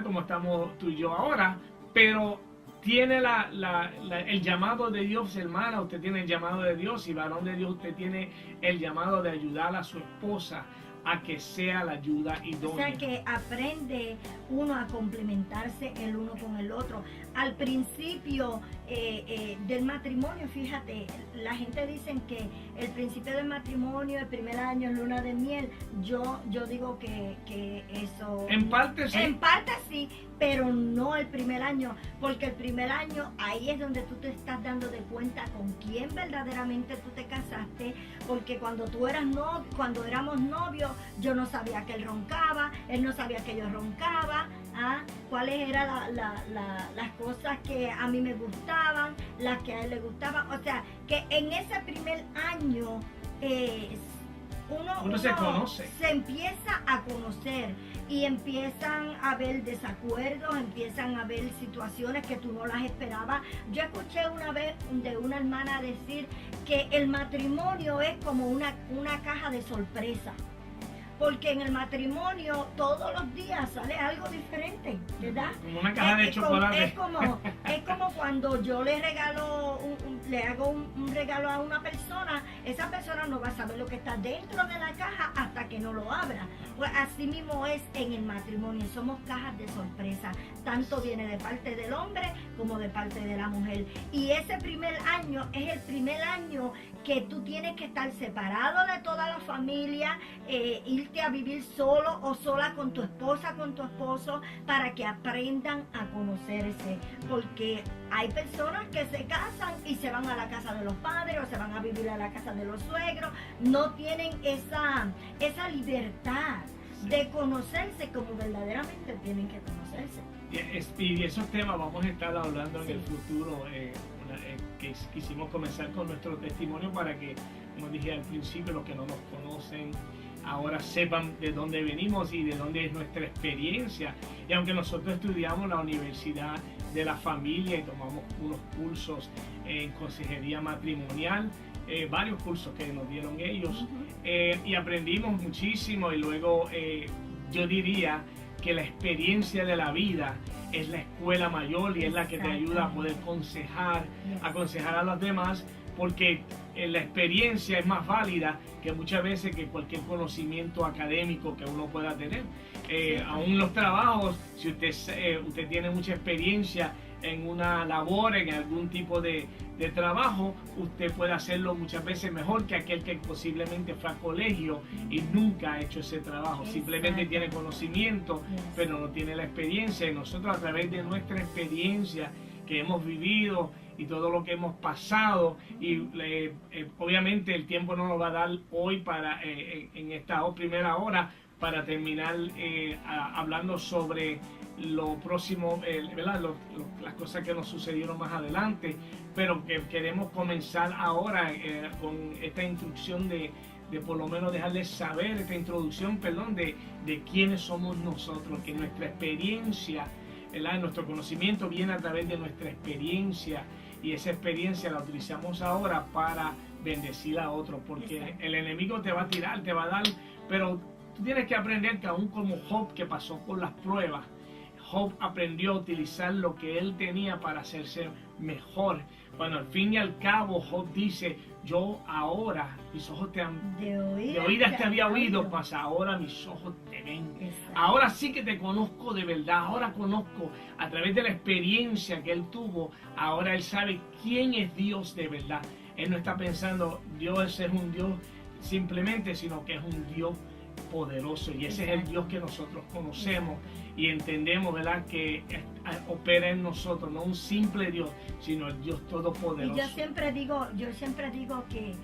como estamos tú y yo ahora, pero tiene el llamado de Dios, hermana. Usted tiene el llamado de Dios, y varón de Dios, usted tiene el llamado de ayudar a su esposa a que sea la ayuda idónea. O sea que aprende uno a complementarse el uno con el otro. Al principio del matrimonio, fíjate, la gente dice que el principio del matrimonio, el primer año, luna de miel, yo digo que eso... En parte sí. En parte sí, pero no el primer año, porque el primer año ahí es donde tú te estás dando de cuenta con quién verdaderamente tú te casaste, porque cuando cuando éramos novios, yo no sabía que él roncaba, él no sabía que yo roncaba, cuáles eran las cosas que a mí me gustaban, las que a él le gustaban. O sea, que en ese primer año uno se conoce, se empieza a conocer, y empiezan a haber desacuerdos, empiezan a haber situaciones que tú no las esperabas. Yo escuché una vez de una hermana decir que el matrimonio es como una caja de sorpresa, porque en el matrimonio todos los días sale algo diferente, ¿verdad? Como una caja de chocolate. Es como cuando yo le regalo le hago un regalo a una persona, esa persona no va a saber lo que está dentro de la caja hasta que no lo abra. Pues así mismo es en el matrimonio, somos cajas de sorpresa, tanto viene de parte del hombre como de parte de la mujer. Y ese primer año es el primer año que tú tienes que estar separado de toda la familia, irte a vivir solo o sola con tu esposa, con tu esposo, para que aprendan a conocerse, porque hay personas que se casan y se van a la casa de los padres, o se van a vivir a la casa de los suegros, no tienen esa libertad de conocerse como verdaderamente tienen que conocerse. Y esos temas vamos a estar hablando Sí. en el futuro, que quisimos comenzar con nuestro testimonio para que, como dije al principio, los que no nos conocen ahora sepan de dónde venimos y de dónde es nuestra experiencia. Y aunque nosotros estudiamos la Universidad de la Familia y tomamos unos cursos en consejería matrimonial, varios cursos que nos dieron ellos, y aprendimos muchísimo, y luego yo diría que la experiencia de la vida es la escuela mayor y es la que te ayuda a poder aconsejar a los demás, porque la experiencia es más válida que muchas veces que cualquier conocimiento académico que uno pueda tener. Aún los trabajos, si usted tiene mucha experiencia en una labor, en algún tipo de trabajo, usted puede hacerlo muchas veces mejor que aquel que posiblemente fue a colegio y nunca ha hecho ese trabajo. Simplemente tiene conocimiento, pero no tiene la experiencia. Y nosotros, a través de nuestra experiencia que hemos vivido y todo lo que hemos pasado, y obviamente el tiempo no nos va a dar hoy para en esta primera hora para terminar hablando sobre lo próximo, ¿verdad? Las cosas que nos sucedieron más adelante, pero que queremos comenzar ahora con esta instrucción de por lo menos dejarles saber, esta introducción, perdón, de quiénes somos nosotros, que nuestra experiencia, ¿verdad? Nuestro conocimiento viene a través de nuestra experiencia, y esa experiencia la utilizamos ahora para bendecir a otros, porque el enemigo te va a tirar, te va a dar, pero tú tienes que aprender que aún como Job, que pasó por las pruebas, Job aprendió a utilizar lo que él tenía para hacerse mejor. Cuando al fin y al cabo Job dice, yo ahora, mis ojos te han... De oídas te había oído, pues ahora mis ojos te ven. Exacto. Ahora sí que te conozco de verdad, ahora conozco a través de la experiencia que él tuvo, ahora él sabe quién es Dios de verdad. Él no está pensando, Dios es un Dios simplemente, sino que es un Dios poderoso, y ese es el Dios que nosotros conocemos y entendemos, ¿verdad? Que opera en nosotros, no un simple Dios, sino el Dios todopoderoso. Y yo siempre digo que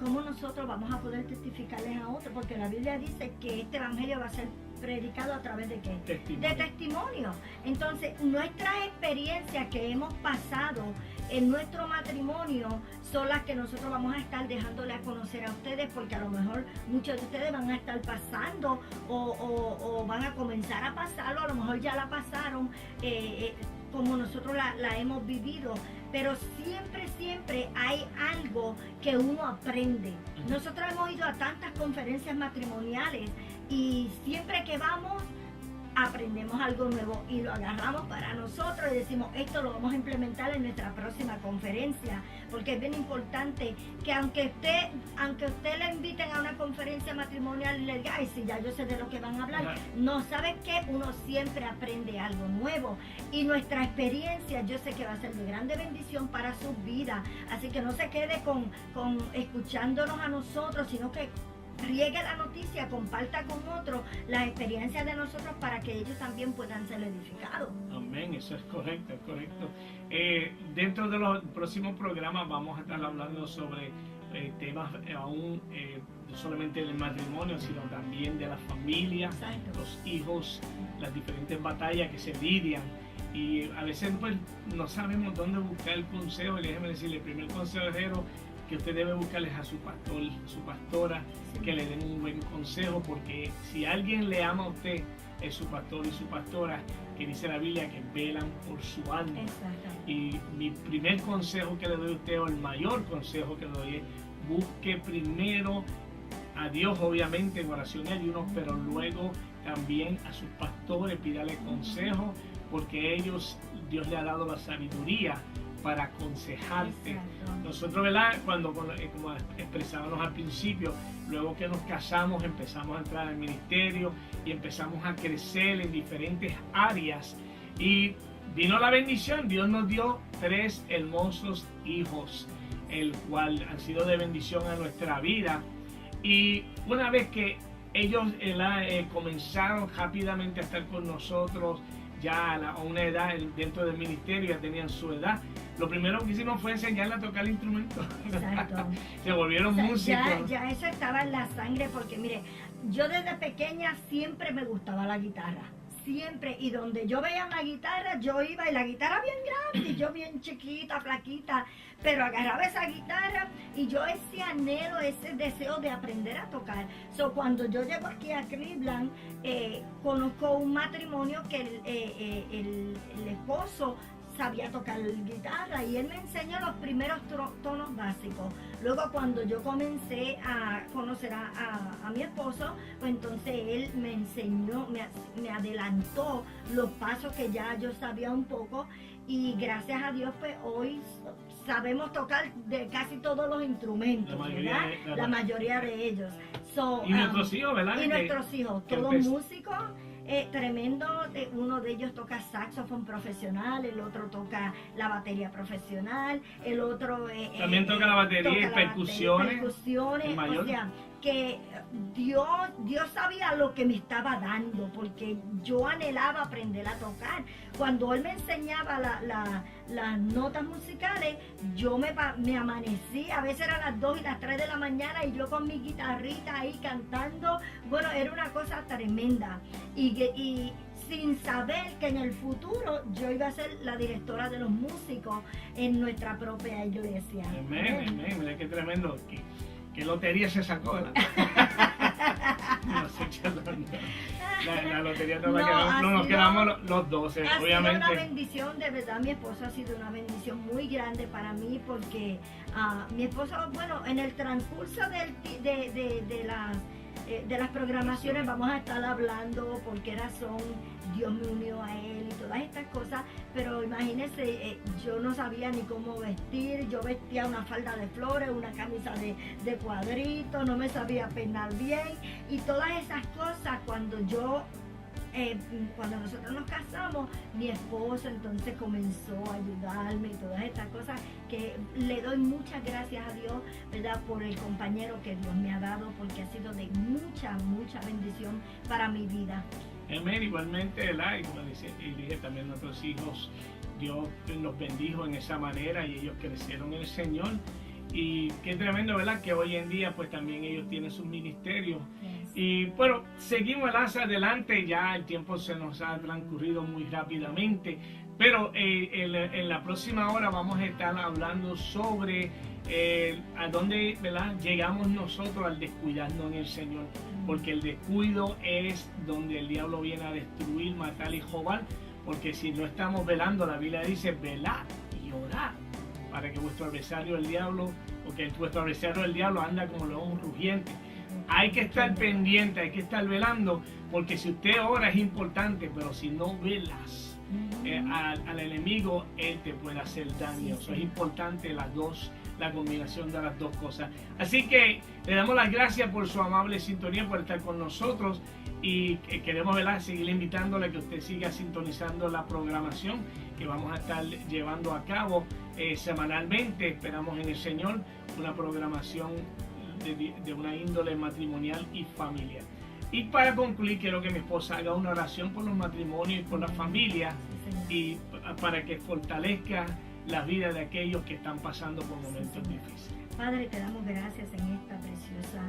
cómo nosotros vamos a poder testificarles a otros, porque la Biblia dice que este evangelio va a ser predicado a través de ¿qué? Testimonio. De testimonio. Entonces, nuestras experiencias que hemos pasado en nuestro matrimonio son las que nosotros vamos a estar dejándole a conocer a ustedes, porque a lo mejor muchos de ustedes van a estar pasando o van a comenzar a pasarlo, a lo mejor ya la pasaron como nosotros la hemos vivido, pero siempre hay algo que uno aprende. Nosotros hemos ido a tantas conferencias matrimoniales y siempre que vamos aprendemos algo nuevo y lo agarramos para nosotros y decimos, esto lo vamos a implementar en nuestra próxima conferencia, porque es bien importante que aunque usted le inviten a una conferencia matrimonial y le diga, ay, sí, ya yo sé de lo que van a hablar, no, ¿sabe qué? Uno siempre aprende algo nuevo, y nuestra experiencia yo sé que va a ser de grande bendición para sus vidas, así que no se quede con escuchándonos a nosotros, sino que riegue la noticia, comparta con otros las experiencias de nosotros para que ellos también puedan ser edificados. Amén, eso es correcto, es correcto. Dentro de los próximos programas vamos a estar hablando sobre temas aún no solamente del matrimonio, sino también de la familia, Exacto. los hijos, las diferentes batallas que se lidian. Y a veces pues no sabemos dónde buscar el consejo. Y déjeme decirle, el primer consejero que usted debe buscarles a su pastor, su pastora, que le den un buen consejo, porque si alguien le ama a usted, es su pastor y su pastora, que dice la Biblia que velan por su alma. Exacto. Y mi primer consejo que le doy a usted, o el mayor consejo que le doy, es busque primero a Dios, obviamente en oración y ayuno, pero luego también a sus pastores, pídale consejo, porque Dios le ha dado la sabiduría para aconsejarte. Exacto. Nosotros, ¿verdad? Como expresábamos al principio, luego que nos casamos empezamos a entrar al ministerio y empezamos a crecer en diferentes áreas, y vino la bendición. Dios nos dio 3 hermosos hijos, el cual han sido de bendición a nuestra vida, y una vez que ellos comenzaron rápidamente a estar con nosotros, ya a una edad dentro del ministerio, ya tenían su edad, lo primero que hicimos fue enseñarle a tocar el instrumento. Exacto. Se volvieron O sea, músicos. ya eso estaba en la sangre, porque mire, yo desde pequeña siempre me gustaba la guitarra. Siempre, y donde yo veía una guitarra, yo iba, y la guitarra bien grande, y yo bien chiquita, flaquita, pero agarraba esa guitarra, y yo ese anhelo, ese deseo de aprender a tocar. So, cuando yo llego aquí a Cleveland, conozco un matrimonio que el esposo sabía tocar guitarra, y él me enseñó los primeros tonos básicos. Luego, cuando yo comencé a conocer a mi esposo, pues entonces él me enseñó, me adelantó los pasos que ya yo sabía un poco, y gracias a Dios pues hoy sabemos tocar de casi todos los instrumentos, la mayoría de ellos. So, y nuestros hijos, ¿verdad? Y nuestros hijos, todos músicos. Tremendo, uno de ellos toca saxofón profesional, el otro toca la batería profesional, el otro también toca la batería y percusiones. O sea, que Dios sabía lo que me estaba dando, porque yo anhelaba aprender a tocar. Cuando él me enseñaba las notas musicales, yo me amanecí, a veces eran las 2 y las 3 de la mañana, y yo con mi guitarrita ahí cantando. Bueno, era una cosa tremenda, y sin saber que en el futuro yo iba a ser la directora de los músicos en nuestra propia iglesia. Amén. Mira qué tremendo. ¿Qué lotería se sacó? ¿Verdad? No sé, la lotería no nos quedamos los 12, ha obviamente. Ha sido una bendición, de verdad. Mi esposo ha sido una bendición muy grande para mí, porque mi esposo, bueno, en el transcurso de las programaciones vamos a estar hablando por qué razón Dios me unió a él y todas estas cosas, pero imagínense, yo no sabía ni cómo vestir. Yo vestía una falda de flores, una camisa de cuadritos, no me sabía peinar bien, y todas esas cosas. Cuando nosotros nos casamos, mi esposo entonces comenzó a ayudarme, y todas estas cosas, que le doy muchas gracias a Dios, ¿verdad?, por el compañero que Dios me ha dado, porque ha sido de mucha bendición para mi vida. Amén. Igualmente, ¿verdad? Y como dije también, nuestros hijos, Dios los bendijo en esa manera, y ellos crecieron en el Señor. Y qué tremendo, ¿verdad?, que hoy en día pues también ellos tienen sus ministerios. Y bueno, seguimos hacia adelante, ya el tiempo se nos ha transcurrido muy rápidamente, pero en la próxima hora vamos a estar hablando sobre a dónde, ¿verdad?, llegamos nosotros al descuidarnos en el Señor, porque el descuido es donde el diablo viene a destruir, matar y robar, porque si no estamos velando, la Biblia dice velad y orad, para que vuestro adversario el diablo, porque vuestro adversario el diablo anda como león rugiente. Hay que estar pendiente, hay que estar velando, porque si usted ora es importante, pero si no velas al enemigo, él te puede hacer daño. Eso es importante, las dos, la combinación de las dos cosas. Así que le damos las gracias por su amable sintonía, por estar con nosotros, y queremos, ¿verdad?, seguir invitándole a que usted siga sintonizando la programación que vamos a estar llevando a cabo semanalmente. Esperamos en el Señor una programación de una índole matrimonial y familiar. Y para concluir, quiero que mi esposa haga una oración por los matrimonios y por la familia, y para que fortalezca la vida de aquellos que están pasando por momentos difíciles. Padre, te damos gracias en esta preciosa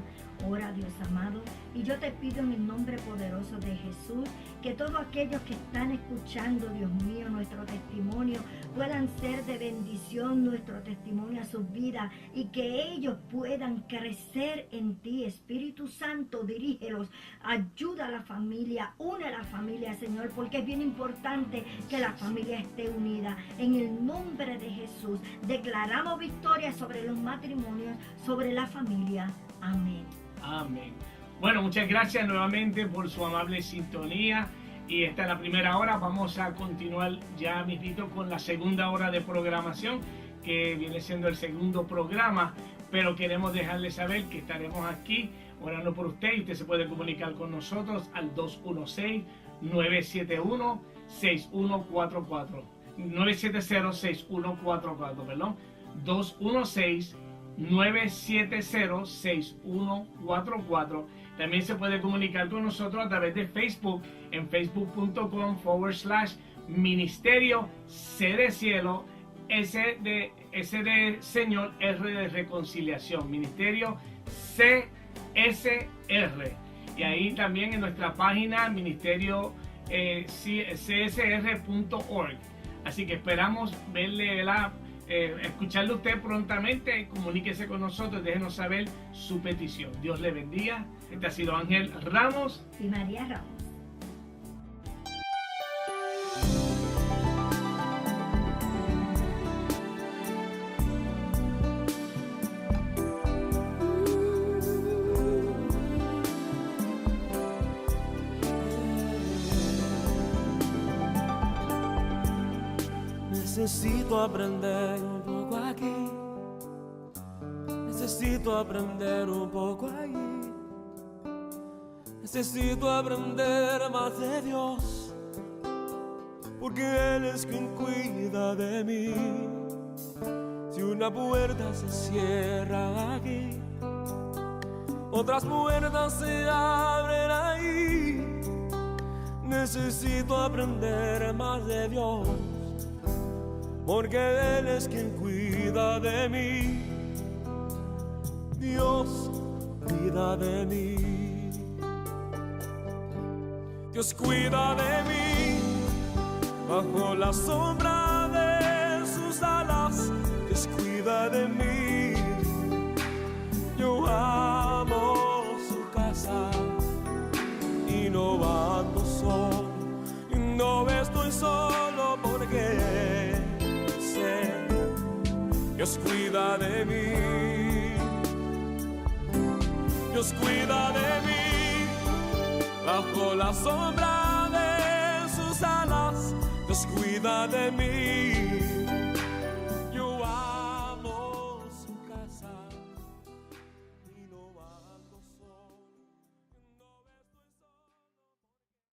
hora, Dios amado, y yo te pido en el nombre poderoso de Jesús que todos aquellos que están escuchando, Dios mío, nuestro testimonio, puedan ser de bendición, nuestro testimonio a sus vidas, y que ellos puedan crecer en ti. Espíritu Santo, dirígelos, ayuda a la familia, une a la familia, Señor, porque es bien importante que la familia esté unida. En el nombre de Jesús declaramos victoria sobre los matrimonios, sobre la familia. Amén. Amén. Bueno, muchas gracias nuevamente por su amable sintonía, y esta es la primera hora. Vamos a continuar ya mismito con la segunda hora de programación, que viene siendo el segundo programa, pero queremos dejarle saber que estaremos aquí orando por usted, y usted se puede comunicar con nosotros al 216-971-6144, 970-6144, perdón, 216-970-6144. También se puede comunicar con nosotros a través de Facebook, en facebook.com/ministerio C de cielo S de Señor, R de Reconciliación, Ministerio CSR. Y ahí también en nuestra página ministerio csr.org. Así que esperamos verle, escucharle usted prontamente. Comuníquese con nosotros, déjenos saber su petición. Dios le bendiga. Este ha sido Ángel Ramos y María Ramos. Necesito aprender un poco aquí, necesito aprender un poco allí, necesito aprender más de Dios, porque Él es quien cuida de mí. Si una puerta se cierra aquí, otras puertas se abren ahí. Necesito aprender más de Dios, porque Él es quien cuida de mí. Dios cuida de mí. Dios cuida de mí bajo la sombra de sus alas. Dios cuida de mí. Yo amo su casa y no ando solo, y no estoy solo porque Dios cuida de mí. Dios cuida de mí bajo la sombra de sus alas. Dios cuida de mí.